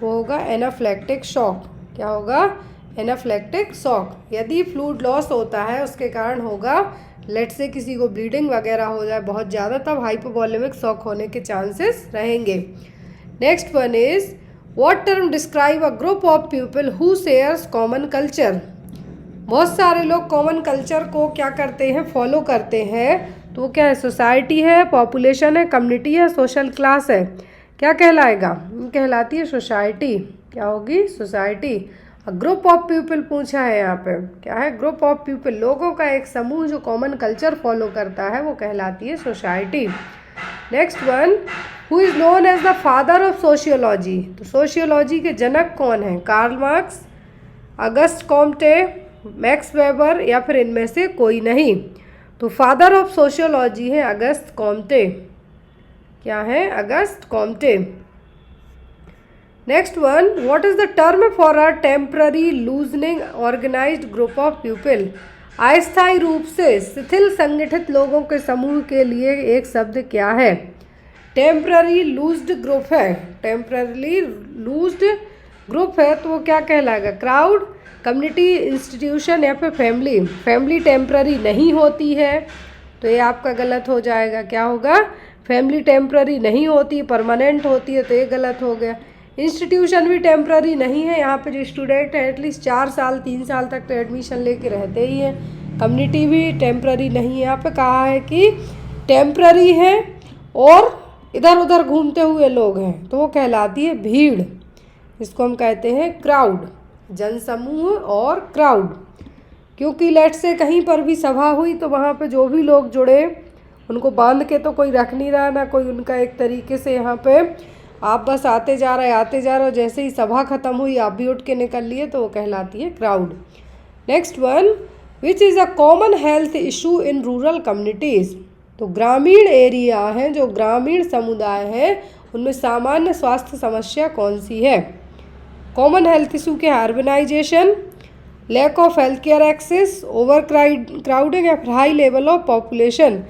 वो होगा एनाफ्लेक्टिक शॉक। क्या होगा? एनाफ्लेक्टिक शॉक। यदि फ्लूइड लॉस होता है उसके कारण होगा, लेट से किसी को ब्लीडिंग वगैरह हो जाए बहुत ज़्यादा, तब हाइपोवोलेमिक शॉक होने के चांसेस रहेंगे। Next one is what term describe a group of people who shares common culture. बहुत सारे लोग कॉमन कल्चर को क्या करते हैं? फॉलो करते हैं। तो क्या है? सोसाइटी है, पॉपुलेशन है, कम्युनिटी है, सोशल क्लास है। क्या कहलाएगा? कहलाती है सोसाइटी। क्या होगी? सोसाइटी। ग्रुप ऑफ पीपल पूछा है यहाँ पे, क्या है? ग्रुप ऑफ पीपल, लोगों का एक समूह जो कॉमन कल्चर फॉलो करता है वो कहलाती है society. Next one, who is known as the father of sociology. तो सोशियोलॉजी के जनक कौन है? Karl Marx, Auguste Comte, Max Weber या फिर इनमें से कोई नहीं। तो फादर ऑफ सोशियोलॉजी है अगस्त कॉम्टे। क्या है? August Comte. Next one, what is the term for a temporary loosening organized group of people. अस्थायी रूप से शिथिल संगठित लोगों के समूह के लिए एक शब्द क्या है? टेम्पररी लूज्ड ग्रुप है। टेम्पररी लूज्ड ग्रुप है तो वो क्या कहलाएगा? क्राउड, कम्युनिटी, इंस्टीट्यूशन या फिर फैमिली। फैमिली टेम्पररी नहीं होती है तो ये आपका गलत हो जाएगा। क्या होगा? फैमिली टेम्पररी नहीं होती, परमानेंट होती है, तो ये गलत हो गया। इंस्टीट्यूशन भी टेम्पररी नहीं है, यहाँ पे जो स्टूडेंट है एटलीस्ट 4 साल 3 साल तक तो एडमिशन लेके रहते ही हैं। कम्युनिटी भी टेम्पररी नहीं है, यहाँ पे कहा है कि टेम्पररी है और इधर उधर घूमते हुए लोग हैं, तो वो कहलाती है भीड़। इसको हम कहते हैं क्राउड, जनसमूह और क्राउड। क्योंकि लेट से कहीं पर भी सभा हुई तो वहाँ पे जो भी लोग जुड़े उनको बांध के तो कोई रख नहीं रहा, ना कोई उनका एक तरीके से यहाँ पे आप बस आते जा रहे और जैसे ही सभा खत्म हुई आप भी उठ के निकल लिए, तो वो कहलाती है crowd. Next one, which is a common health issue in rural communities. तो ग्रामीण एरिया हैं, जो ग्रामीण समुदाय हैं, उनमें सामान्य स्वास्थ्य समस्या कौन सी है? कॉमन हेल्थ इशू के urbanization, lack of health care access, overcrowding या फिर हाई लेवल ऑफ पॉपुलेशन।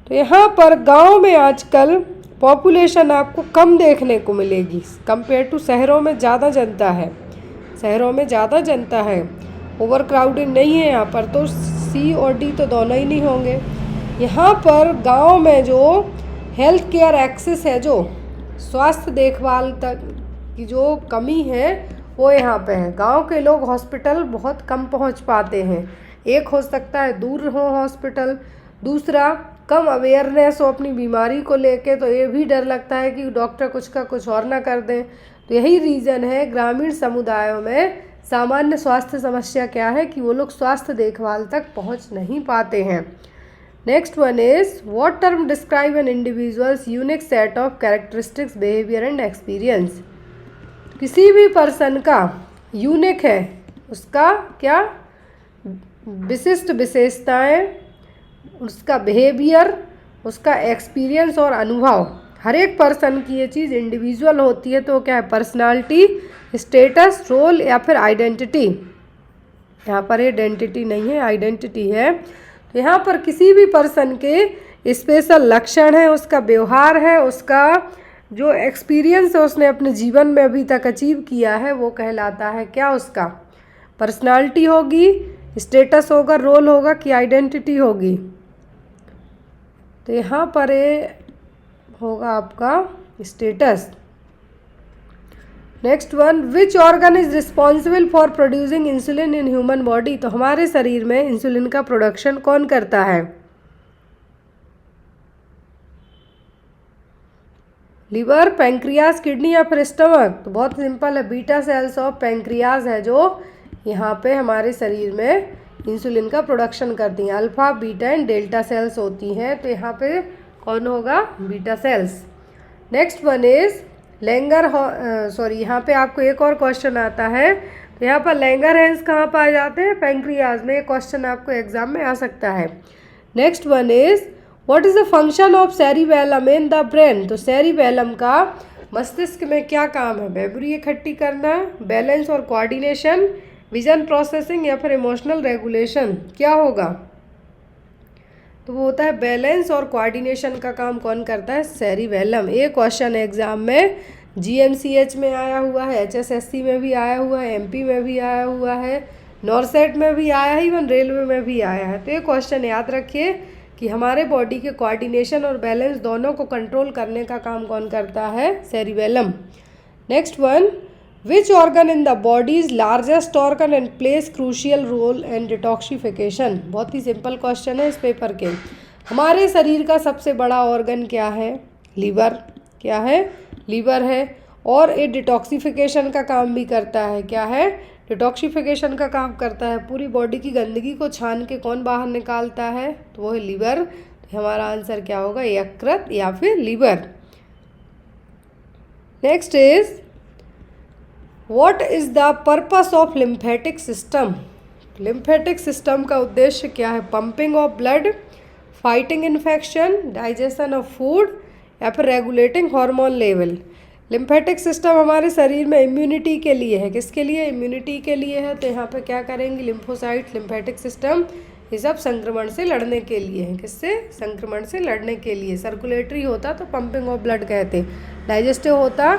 तो यहाँ पर गांव में आजकल पॉपुलेशन आपको कम देखने को मिलेगी कंपेयर टू शहरों में ज़्यादा जनता है। शहरों में ज़्यादा जनता है, ओवर क्राउडिंग नहीं है यहाँ पर, तो सी और डी तो दोनों ही नहीं होंगे। यहाँ पर गांव में जो हेल्थ केयर एक्सेस है, जो स्वास्थ्य देखभाल तक की जो कमी है वो यहाँ पे है। गांव के लोग हॉस्पिटल बहुत कम पहुँच पाते हैं। एक हो सकता है दूर हो हॉस्पिटल, दूसरा कम अवेयरनेस हो अपनी बीमारी को लेके, तो ये भी डर लगता है कि डॉक्टर कुछ का कुछ और ना कर दें। तो यही रीज़न है ग्रामीण समुदायों में सामान्य स्वास्थ्य समस्या क्या है कि वो लोग स्वास्थ्य देखभाल तक पहुंच नहीं पाते हैं। Next one is what term describe N individuals unique set of characteristics, behaviour and experience. किसी भी पर्सन का यूनिक है, उसका क्या विशिष्ट विशेषताएं, उसका बिहेवियर, उसका एक्सपीरियंस और अनुभव। हर एक पर्सन की ये चीज़ इंडिविजुअल होती है, तो क्या है? पर्सनालिटी, स्टेटस, रोल या फिर आइडेंटिटी। यहाँ पर आइडेंटिटी नहीं है, आइडेंटिटी है। तो यहाँ पर किसी भी पर्सन के स्पेशल लक्षण है, उसका व्यवहार है, उसका जो एक्सपीरियंस है उसने अपने जीवन में अभी तक अचीव किया है, वो कहलाता है क्या? उसका पर्सनालिटी होगी, स्टेटस होगा, रोल होगा कि आइडेंटिटी होगी। तो यहाँ पर ये होगा आपका status. Next one, which organ is responsible for producing insulin in human body. तो हमारे शरीर में इंसुलिन का प्रोडक्शन कौन करता है? लिवर, पैंक्रियाज, किडनी या फिर स्टमक। तो बहुत सिंपल है, बीटा सेल्स ऑफ पैंक्रियाज है जो यहाँ पे हमारे शरीर में इंसुलिन का प्रोडक्शन करती हैं। Alpha, beta and delta sales होती हैं, तो यहाँ पे कौन होगा? Beta cells. Next one is यहाँ पे आपको एक और क्वेश्चन आता है। तो यहाँ पर लैंगरहैंस कहाँ पाए जाते हैं? पैंक्रियाज में। ये क्वेश्चन आपको एग्जाम में आ सकता है। Next one is what is the function of cerebellum in the brain? तो सेरिबेलम का मस्तिष्क में क्या काम है? मेमोरी इकट्ठी करना, बैलेंस और कोऑर्डिनेशन, विजन प्रोसेसिंग या फिर इमोशनल रेगुलेशन? क्या होगा? तो वो होता है बैलेंस और कोऑर्डिनेशन का काम कौन करता है? सेरिबेलम। ये क्वेश्चन एग्जाम में GMCH में आया हुआ है, HSSC में भी आया हुआ है, MP में भी आया हुआ है, नॉर्सेट में भी आया है, इवन रेलवे में भी आया है। तो ये क्वेश्चन याद रखिए कि हमारे बॉडी के कोऑर्डिनेशन और बैलेंस दोनों को कंट्रोल करने का काम कौन करता है? Cerebellum. Next one, which organ in the body is largest organ and plays crucial role in detoxification? बहुत ही सिंपल क्वेश्चन है इस पेपर के। हमारे शरीर का सबसे बड़ा ऑर्गन क्या है? लीवर। क्या है? लीवर है। और ये डिटॉक्सिफिकेशन का काम भी करता है। क्या है? डिटॉक्सिफिकेशन का काम करता है। पूरी बॉडी की गंदगी को छान के कौन बाहर निकालता है? तो वो है लीवर। तो हमारा आंसर क्या होगा? यकृत या फिर liver. Next is what is the purpose of lymphatic system? Lymphatic system का उद्देश्य क्या है? Pumping of blood, fighting infection, digestion of food या फिर regulating hormone level? Lymphatic system हमारे शरीर में इम्यूनिटी के लिए है। किसके लिए? इम्यूनिटी के लिए है। तो यहाँ पे क्या करेंगे? लिम्फोसाइट, लिम्फेटिक सिस्टम, ये सब संक्रमण से लड़ने के लिए है। किससे? संक्रमण से लड़ने के लिए। सर्कुलेटरी होता तो पंपिंग ऑफ ब्लड कहते, डाइजेस्टिव होता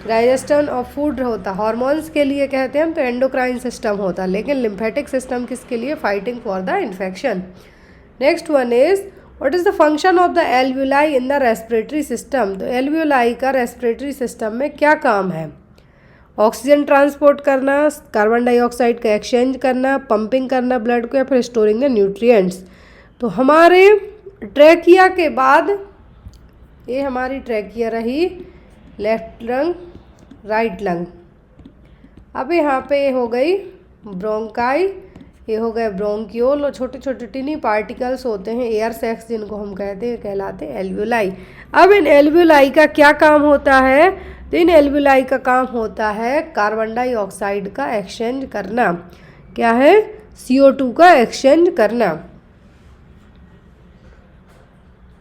डाइजेशन ऑफ फूड होता, हार्मोन्स के लिए कहते हैं हम तो एंडोक्राइन सिस्टम होता, लेकिन लिम्फेटिक सिस्टम किसके लिए? Fighting for the infection. Next one is what is the function of the alveoli in the respiratory system? तो एल्वियोलाई का रेस्पिरेटरी सिस्टम में क्या काम है? ऑक्सीजन ट्रांसपोर्ट करना, कार्बन डाइऑक्साइड का एक्सचेंज करना, पंपिंग करना ब्लड को, या फिर स्टोरिंग द न्यूट्रिएंट्स। तो हमारे ट्रैकिया के बाद ये हमारी ट्रैकिया रही, लेफ्ट लंग, राइट लंग। अब यहाँ पे हो गई ब्रोंकाई, ये हो गए ब्रोंकियोल, और छोटे छोटे टिनी पार्टिकल्स होते हैं एयर सैक्स जिनको हम कहते हैं, कहलाते हैं एल्वियोलाई। अब इन एल्वियोलाई का क्या काम होता है? तो इन एल्वियोलाई का काम होता है कार्बन डाइऑक्साइड का एक्सचेंज करना। क्या है? CO2 का एक्सचेंज करना।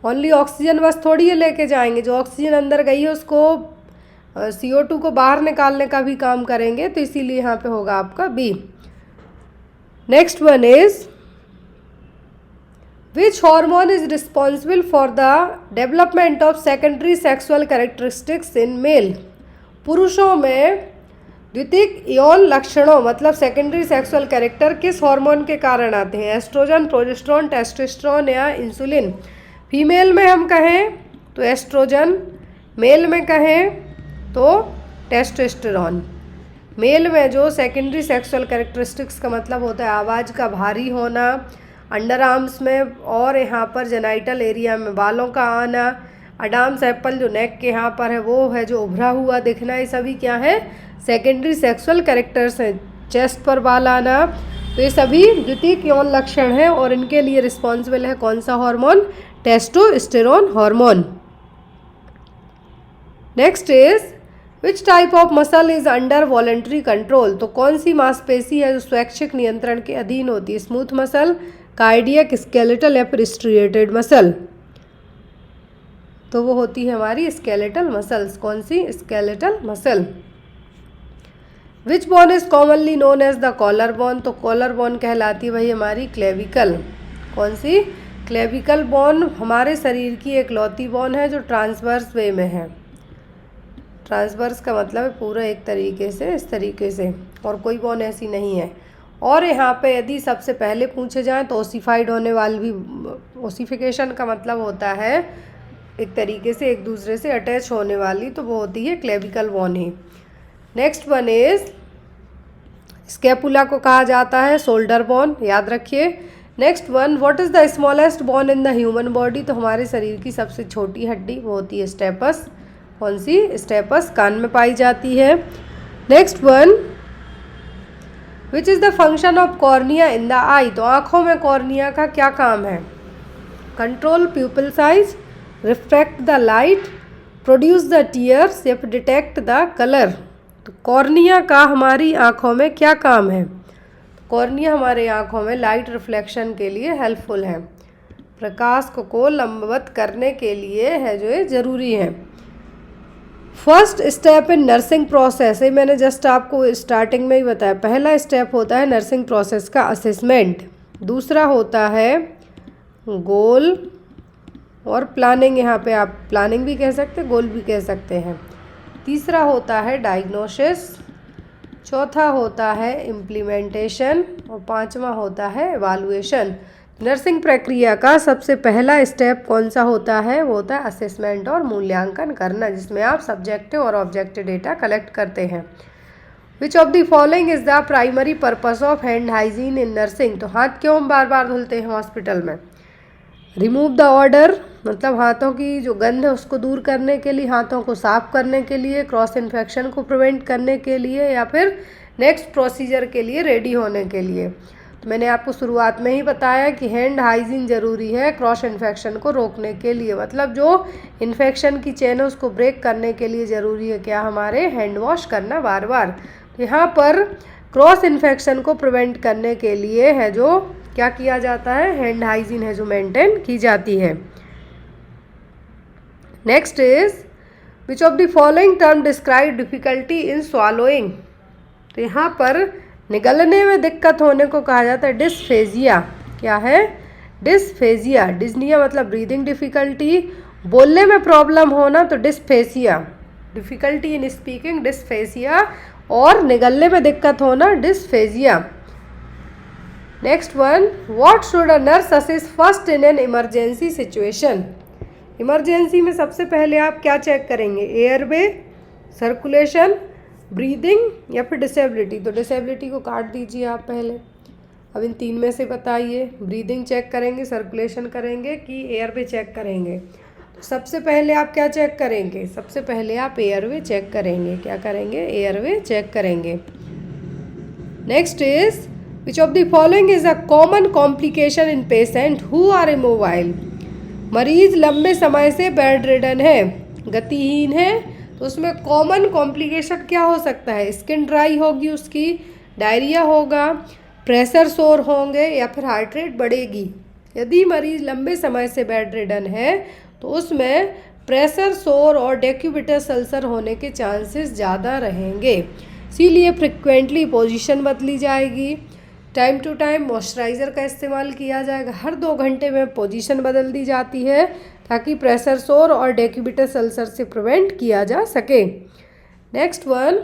ओनली ऑक्सीजन बस थोड़ी ये लेके जाएंगे, जो ऑक्सीजन अंदर गई है उसको CO2 को बाहर निकालने का भी काम करेंगे। तो इसीलिए यहाँ पे होगा आपका B। Next one is which hormone is responsible for the development of secondary sexual characteristics in male? पुरुषों में द्वितीयक यौन लक्षणों मतलब सेकेंडरी सेक्सुअल कैरेक्टर किस हार्मोन के कारण आते हैं? एस्ट्रोजन, प्रोजेस्टेरोन, टेस्टोस्टेरोन या इंसुलिन? फीमेल में हम कहें तो एस्ट्रोजन, मेल में कहें तो टेस्टोस्टेरोन। मेल में जो सेकेंडरी सेक्सुअल कैरेक्टरिस्टिक्स का मतलब होता है आवाज़ का भारी होना, अंडर आर्म्स में और यहाँ पर जेनाइटल एरिया में बालों का आना, अडाम्स एप्पल जो नेक के यहाँ पर है वो है जो उभरा हुआ दिखना, ये सभी क्या है? सेकेंडरी सेक्सुअल कैरेक्टर्स हैं। चेस्ट पर बाल आना, तो ये सभी द्वितीयक यौन लक्षण हैं और इनके लिए रिस्पॉन्सिबल है कौन सा hormone? Testosterone hormone. Next is which type of muscle is under voluntary control? तो कौन सी मांसपेशी है जो स्वैच्छिक नियंत्रण के अधीन होती है? स्मूथ मसल, कार्डियक, स्केलेटल या फिर स्ट्रिएटेड मसल? तो वो होती है हमारी स्केलेटल मसल्स। कौन सी? Skeletal muscle. Which bone is commonly known as the collar bone? तो कॉलर बोन कहलाती है भाई हमारी क्लेविकल। कौन सी? क्लेविकल बोन हमारे शरीर की एक लौती बोन है जो ट्रांसवर्स वे में है। ट्रांसवर्स का मतलब है पूरा एक तरीके से, इस तरीके से, और कोई बोन ऐसी नहीं है। और यहाँ पे यदि सबसे पहले पूछे जाएं तो ओसिफाइड होने वाली भी, ओसिफिकेशन का मतलब होता है एक तरीके से एक दूसरे से अटैच होने वाली, तो वो होती है clavicle bone he. Next one is scapula को कहा जाता है शोल्डर बोन, याद रखिए। Next one what is the smallest bone in the human body? तो हमारे शरीर की सबसे छोटी हड्डी वो होती है स्टेपस। कौन सी? स्टेपस, कान में पाई जाती है। Next one which is the function of cornea in the eye? तो आँखों में कॉर्निया का क्या काम है? Control pupil size, refract the light, produce the tears या फिर डिटेक्ट द कलर। तो कॉर्निया का हमारी आँखों में क्या काम है? कॉर्निया हमारे आँखों में लाइट रिफ्लेक्शन के लिए हेल्पफुल है, प्रकाश को लंबवत करने के लिए है जो ये ज़रूरी है। First step in nursing process, ये मैंने जस्ट आपको स्टार्टिंग में ही बताया। पहला स्टेप होता है नर्सिंग प्रोसेस का असेसमेंट, दूसरा होता है गोल और प्लानिंग, यहाँ पे आप प्लानिंग भी कह सकते हैं, गोल भी कह सकते हैं। तीसरा होता है डायग्नोसिस, चौथा होता है इम्प्लीमेंटेशन और पांचवा होता है एवालुएशन। नर्सिंग प्रक्रिया का सबसे पहला स्टेप कौन सा होता है? वो होता है असेसमेंट और मूल्यांकन करना, जिसमें आप सब्जेक्टिव और ऑब्जेक्टिव डेटा कलेक्ट करते हैं। विच of the following is the primary purpose of hand hygiene in nursing? तो हाथ क्यों हम बार बार धुलते हैं हॉस्पिटल में? रिमूव द ऑडर, मतलब हाथों की जो गंध है उसको दूर करने के लिए, हाथों को साफ करने के लिए, क्रॉस इन्फेक्शन को प्रिवेंट करने के लिए, या फिर नेक्स्ट प्रोसीजर के लिए रेडी होने के लिए। तो मैंने आपको शुरुआत में ही बताया कि हैंड हाइजीन ज़रूरी है क्रॉस इन्फेक्शन को रोकने के लिए, मतलब जो इन्फेक्शन की चेन है उसको ब्रेक करने के लिए ज़रूरी है क्या? हमारे हैंड वॉश करना बार बार। तो यहाँ पर क्रॉस इन्फेक्शन को प्रिवेंट करने के लिए है जो क्या किया जाता है? हैंड हाइजीन है जो मेंटेन की जाती है। Next is which of the following term describe difficulty in swallowing? तो यहाँ पर निगलने में दिक्कत होने को कहा जाता है डिस्फेजिया। क्या है? डिस्फेजिया। डिस्निया मतलब ब्रीदिंग डिफिकल्टी, बोलने में प्रॉब्लम होना तो डिस्फेसिया, डिफिकल्टी इन स्पीकिंग डिस्फेसिया, और निगलने में दिक्कत होना dysphagia. Next one, what should a nurse assess first in an emergency situation? Emergency में सबसे पहले आप क्या चेक करेंगे? एयरवे, सर्कुलेशन, ब्रीदिंग या फिर डिसेबिलिटी? तो डिसेबिलिटी को काट दीजिए आप पहले। अब इन तीन में से बताइए, ब्रीदिंग चेक करेंगे, सर्कुलेशन करेंगे कि एयरवे चेक करेंगे? तो सबसे पहले आप क्या चेक करेंगे? सबसे पहले आप एयरवे चेक करेंगे। क्या करेंगे? एयरवे चेक करेंगे। Next is which of the following is a common complication in patient who are immobile? मरीज लंबे समय से बेड रिडन है, गतिहीन है, तो उसमें कॉमन कॉम्प्लिकेशन क्या हो सकता है? स्किन ड्राई होगी उसकी, डायरिया होगा, प्रेशर सोर होंगे, या फिर हार्ट रेट बढ़ेगी। यदि मरीज लंबे समय से बेड रिडन है तो उसमें प्रेशर सोर और डेक्यूबिटस अल्सर होने के चांसेस ज़्यादा रहेंगे। इसीलिए फ्रिक्वेंटली पोजीशन बदली जाएगी, टाइम टू टाइम मॉइस्चराइज़र का इस्तेमाल किया जाएगा, हर 2 घंटे में पोजीशन बदल दी जाती है ताकि प्रेशर सोर और डेक्यूबिटस अल्सर से प्रिवेंट किया जा सके। Next one,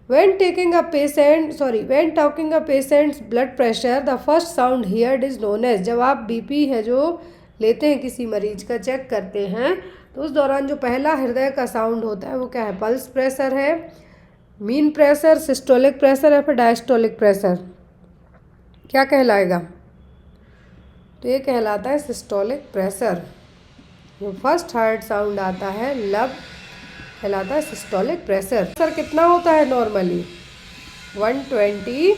when talking a patient's blood pressure, the first sound heard is known as? जब आप बीपी है जो लेते हैं किसी मरीज का, चेक करते हैं, तो उस दौरान जो पहला हृदय का साउंड होता है वो क्या है? पल्स प्रेशर है, मीन प्रेशर, सिस्टोलिक प्रेशर या फिर डायस्टोलिक प्रेशर? क्या कहलाएगा? तो ये कहलाता है सिस्टोलिक प्रेशर। जो फर्स्ट हार्ट साउंड आता है लब कहलाता है सिस्टोलिक प्रेशर। सर कितना होता है normally? 120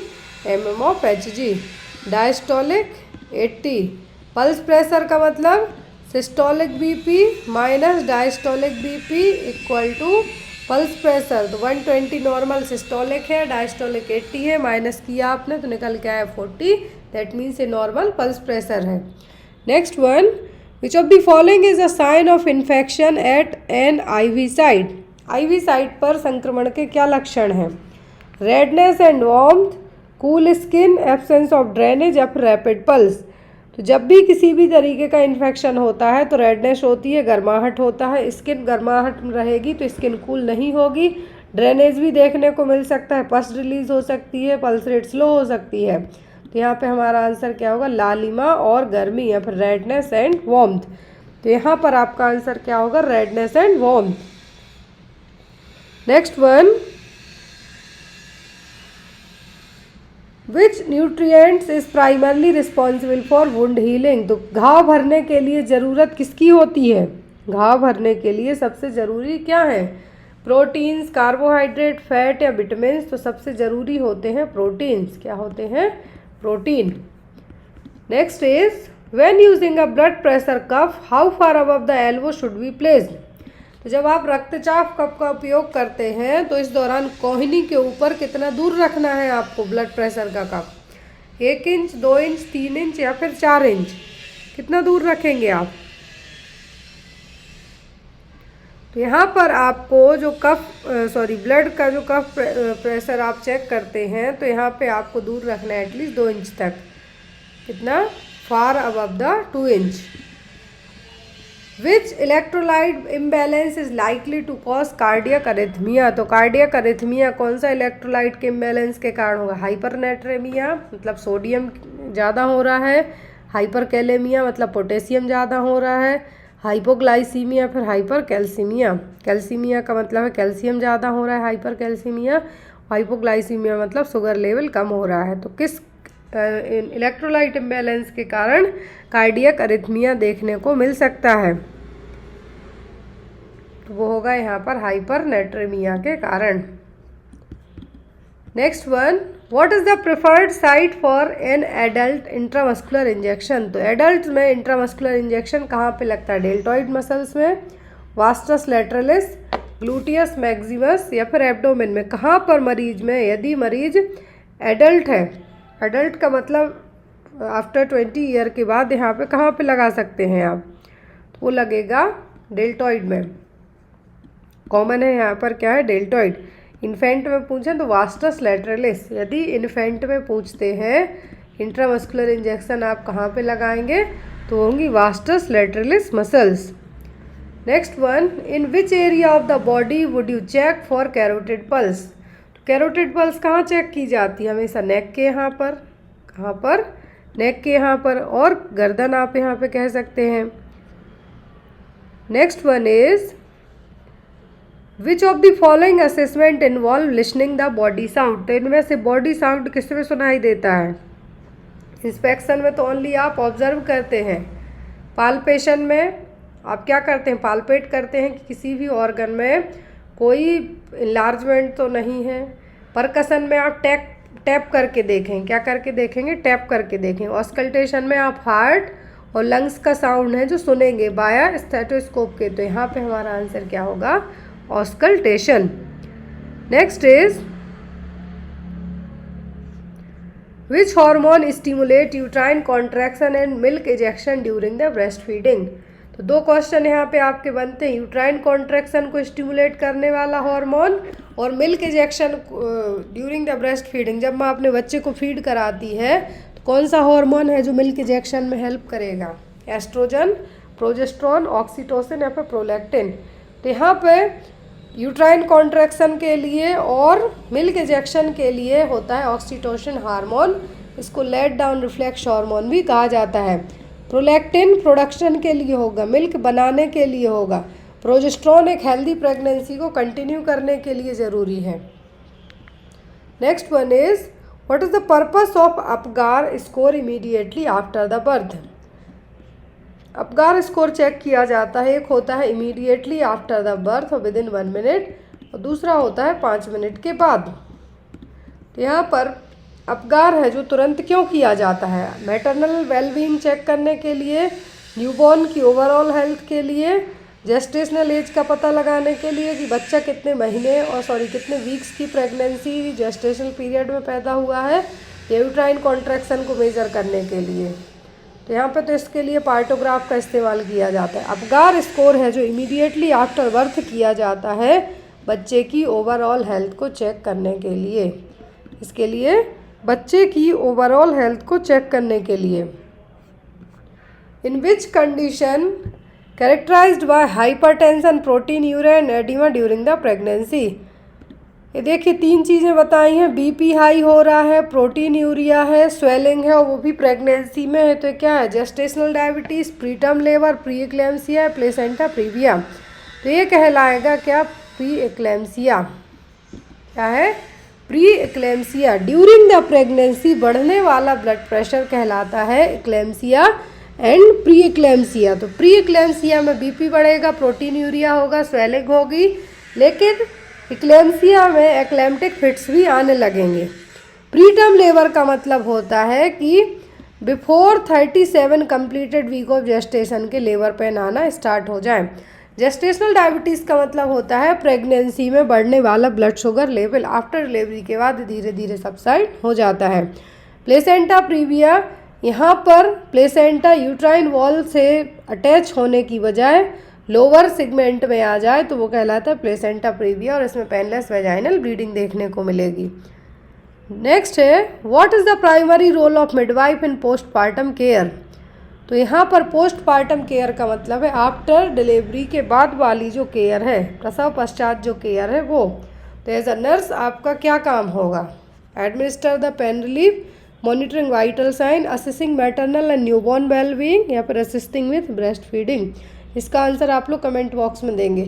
mm of Hg। Diastolic 80। Pulse pressure का मतलब systolic BP minus diastolic BP equal to pulse pressure. तो 120 नॉर्मल सिस्टोलिक है, डायस्टोलिक 80 है, माइनस किया आपने तो निकल के आया 40, दैट मीन्स ये नॉर्मल पल्स प्रेशर है। Next one, which of the following is a sign of infection at an IV site? IV site पर संक्रमण के क्या लक्षण हैं? Redness and warmth, cool skin, absence of drainage या फिर रैपिड पल्स? तो जब भी किसी भी तरीके का इन्फेक्शन होता है तो रेडनेस होती है, गर्माहट होता है, स्किन गर्माहट रहेगी तो स्किन कूल नहीं होगी, ड्रेनेज भी देखने को मिल सकता है, पस रिलीज हो सकती है, पल्स रेट स्लो हो सकती है। तो यहाँ पे हमारा आंसर क्या होगा? लालिमा और गर्मी या फिर रेडनेस एंड वार्मथ। तो यहाँ पर आपका आंसर क्या होगा? Redness and warmth. Next one, which nutrients is primarily responsible for wound healing? तो घाव भरने के लिए ज़रूरत किसकी होती है? घाव भरने के लिए सबसे ज़रूरी क्या है? प्रोटीन्स, कार्बोहाइड्रेट, फैट या विटामिन्स? तो सबसे ज़रूरी होते हैं प्रोटीन्स। क्या होते हैं? Protein. Next is when using a blood pressure cuff how far above the elbow should be placed? तो जब आप रक्तचाप कप का उपयोग करते हैं तो इस दौरान कोहनी के ऊपर कितना दूर रखना है आपको ब्लड प्रेशर का कप? 1 इंच, 2 इंच, 3 इंच या फिर 4 इंच? कितना दूर रखेंगे आप? तो यहाँ पर आपको जो ब्लड का जो कफ प्रेशर आप चेक करते हैं तो यहाँ पे आपको दूर रखना है एटलीस्ट 2 इंच तक। कितना? Far above the 2 inch. Which electrolyte imbalance is likely to cause cardiac arrhythmia? तो कार्डियक अरिथमिया कौन सा इलेक्ट्रोलाइट के इम्बैलेंस के कारण होगा? हाइपरनेट्रेमिया मतलब सोडियम ज़्यादा हो रहा है, हाइपरकैलेमिया मतलब पोटेशियम ज़्यादा हो रहा है, हाइपोग्लाइसीमिया फिर हाइपरकैल्सीमिया। कैल्सीमिया का मतलब है कैल्शियम ज़्यादा हो रहा है, हाइपरकैल्सीमिया, हाइपोग्लाइसीमिया मतलब शुगर लेवल कम हो रहा है। तो किस इलेक्ट्रोलाइट इम्बैलेंस के कारण कार्डियक अरिथमिया देखने को मिल सकता है? तो वो होगा यहाँ पर हाइपरनेट्रेमिया के कारण। Next one, what is the preferred site for an adult intramuscular injection? तो एडल्ट में इंट्रामस्कुलर इंजेक्शन कहाँ पे लगता है? डेल्टॉइड मसल्स में, वास्टस लैटरलिस, ग्लूटियस मैक्सिमस या फिर एब्डोमेन में? कहाँ पर मरीज में? यदि मरीज एडल्ट है, एडल्ट का मतलब आफ्टर 20 ईयर के बाद यहाँ पे कहाँ पे लगा सकते हैं आप? तो वो लगेगा डेल्टॉइड में। कॉमन है यहाँ पर क्या है? डेल्टॉइड। इन्फेंट में पूछें तो वास्टस लैटरलिस। यदि इन्फेंट में पूछते हैं इंट्रामस्कुलर इंजेक्शन आप कहाँ पे लगाएंगे तो होंगी vastus lateralis muscles. Next one, in which area of the body would you check for carotid pulse? तो कैरोटिड पल्स कहाँ चेक की जाती है? हमेशा नेक के यहाँ पर। कहाँ पर? नेक के यहाँ पर, और गर्दन आप यहाँ पे कह सकते हैं। Next one is, which of the following assessment involve listening the body sound? तो इनमें से बॉडी साउंड किस में सुनाई देता है? इंस्पेक्शन में तो ओनली आप ऑब्जर्व करते हैं। पाल्पेशन में आप क्या करते हैं? पाल्पेट करते हैं कि किसी भी ऑर्गन में कोई इन्लार्जमेंट तो नहीं है। परकसन में आप टैप करके देखें। क्या करके देखेंगे? टैप करके देखें। ऑस्कल्टेशन में आप हार्ट और लंग्स का साउंड है जो सुनेंगे बाया स्टेथोस्कोप के। तो यहाँ पे हमारा आंसर क्या होगा? Auscultation. Next is, which hormone stimulate uterine contraction and milk ejection during the breast feeding? तो 2 क्वेश्चन यहाँ पे आपके बनते हैं। यूट्राइन कॉन्ट्रैक्शन को स्टिमुलेट करने वाला हार्मोन और milk ejection during the breast feeding, जब माँ अपने बच्चे को फीड कराती है तो कौन सा हार्मोन है जो मिल्क इजेक्शन में हेल्प करेगा? एस्ट्रोजन, प्रोजेस्ट्रॉन, ऑक्सीटोसिन या फिर प्रोलैक्टिन? तो यहाँ पे यूट्राइन कॉन्ट्रैक्शन के लिए और मिल्क इजेक्शन के लिए होता है ऑक्सीटोसिन हार्मोन। इसको लेट डाउन रिफ्लेक्स हार्मोन भी कहा जाता है। प्रोलैक्टिन प्रोडक्शन के लिए होगा, मिल्क बनाने के लिए होगा। प्रोजेस्ट्रॉन एक हेल्दी प्रेगनेंसी को कंटिन्यू करने के लिए ज़रूरी है। Next one is, what is the purpose of Apgar score immediately after the birth? Apgar score check किया जाता है। एक होता है इमीडिएटली आफ्टर द बर्थ और विद इन 1 मिनट, और दूसरा होता है 5 मिनट के बाद। तो यहाँ पर अपगार है जो तुरंत क्यों किया जाता है? मैटरनल वेलबींग चेक करने के लिए, न्यूबॉर्न की ओवरऑल हेल्थ के लिए, जेस्टेशनल एज का पता लगाने के लिए कि बच्चा कितने महीने कितने वीक्स की प्रेगनेंसी जेस्टेशनल पीरियड में पैदा हुआ है, यूट्राइन कॉन्ट्रैक्शन को मेजर करने के लिए। तो यहाँ पे तो इसके लिए पार्टोग्राफ का इस्तेमाल किया जाता है। अपगार स्कोर है जो इमीडिएटली आफ्टर बर्थ किया जाता है बच्चे की ओवरऑल हेल्थ को चेक करने के लिए। इसके लिए बच्चे की ओवरऑल हेल्थ को चेक करने के लिए। In which condition characterized by hypertension, proteinuria and oedema during the pregnancy? ये देखिए 3 चीज़ें बताई हैं। बीपी हाई हो रहा है, प्रोटीन्यूरिया है, स्वेलिंग है और वो भी प्रेगनेंसी में है। तो क्या है? Gestational diabetes, preterm labour, pre eclampsia, placenta previa. तो ये कहलाएगा क्या? Pre eclampsia. क्या है? Pre eclampsia. During the pregnancy बढ़ने वाला ब्लड प्रेशर कहलाता है एक्लेम्सिया एंड प्री एक्लेम्सिया। तो प्री एक्लेम्सिया में बीपी बढ़ेगा, प्रोटीन्यूरिया होगा, स्वेलिंग होगी, लेकिन एक्लेम्सिया में एक्लेम्टिक फिट्स भी आने लगेंगे। प्रीटर्म लेबर का मतलब होता है कि before 37 completed week of gestation के लेबर पेन आना स्टार्ट हो जाए। जेस्टेशनल डायबिटीज़ का मतलब होता है प्रेगनेंसी में बढ़ने वाला blood sugar level after delivery के बाद धीरे धीरे सबसाइड हो जाता है। प्लेसेंटा प्रीविया, यहाँ पर प्लेसेंटा यूट्राइन वॉल से अटैच होने की बजाय लोअर सेगमेंट में आ जाए तो वो कहलाता है प्लेसेंटा प्रीविया और इसमें पेनलेस वेजाइनल ब्लीडिंग देखने को मिलेगी। नेक्स्ट है what is the primary role of midwife in postpartum care. तो यहाँ पर पोस्टपार्टम केयर का मतलब है आफ्टर डिलीवरी के बाद वाली जो केयर है, प्रसव पश्चात जो केयर है वो। तो एज अ नर्स आपका क्या काम होगा? Administer the pain relief, monitoring vital sign, assessing maternal and newborn wellbeing या फिर असिस्टिंग विथ ब्रेस्ट फीडिंग। इसका आंसर आप लोग कमेंट बॉक्स में देंगे।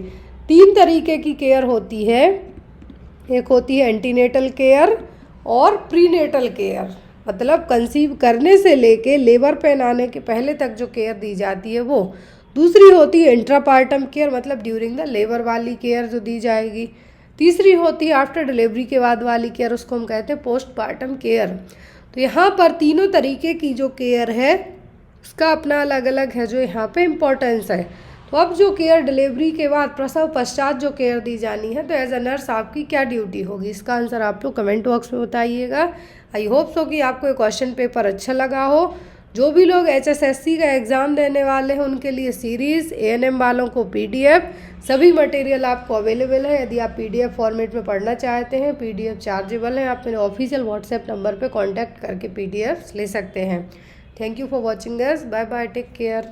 3 तरीके की केयर होती है, एक होती है एंटीनेटल केयर और प्रीनेटल केयर, मतलब कंसीव करने से लेके लेबर पेन आने के पहले तक जो केयर दी जाती है वो। दूसरी होती है इंट्रापार्टम केयर, मतलब ड्यूरिंग द लेबर वाली केयर जो दी जाएगी। तीसरी होती है आफ्टर डिलीवरी के बाद वाली केयर, उसको हम कहते हैं पोस्टपार्टम केयर। तो यहाँ पर तीनों तरीके की जो केयर है उसका अपना अलग अलग है जो यहाँ पे इम्पोर्टेंस है। तो अब जो केयर डिलीवरी के बाद प्रसव पश्चात जो केयर दी जानी है, तो एज अ नर्स आपकी क्या ड्यूटी होगी? इसका आंसर आप लोग कमेंट बॉक्स में बताइएगा। आई होप सो कि आपको ये क्वेश्चन पेपर अच्छा लगा हो। जो भी लोग HSSC का एग्ज़ाम देने वाले हैं उनके लिए सीरीज़, ANM वालों को PDF, सभी मटेरियल आपको अवेलेबल है। यदि आप PDF फॉर्मेट में पढ़ना चाहते हैं, PDF चार्जेबल है, आप मेरे ऑफिशियल व्हाट्सएप नंबर पे कांटेक्ट करके PDFs ले सकते हैं। Thank you for watching this, bye bye, take care.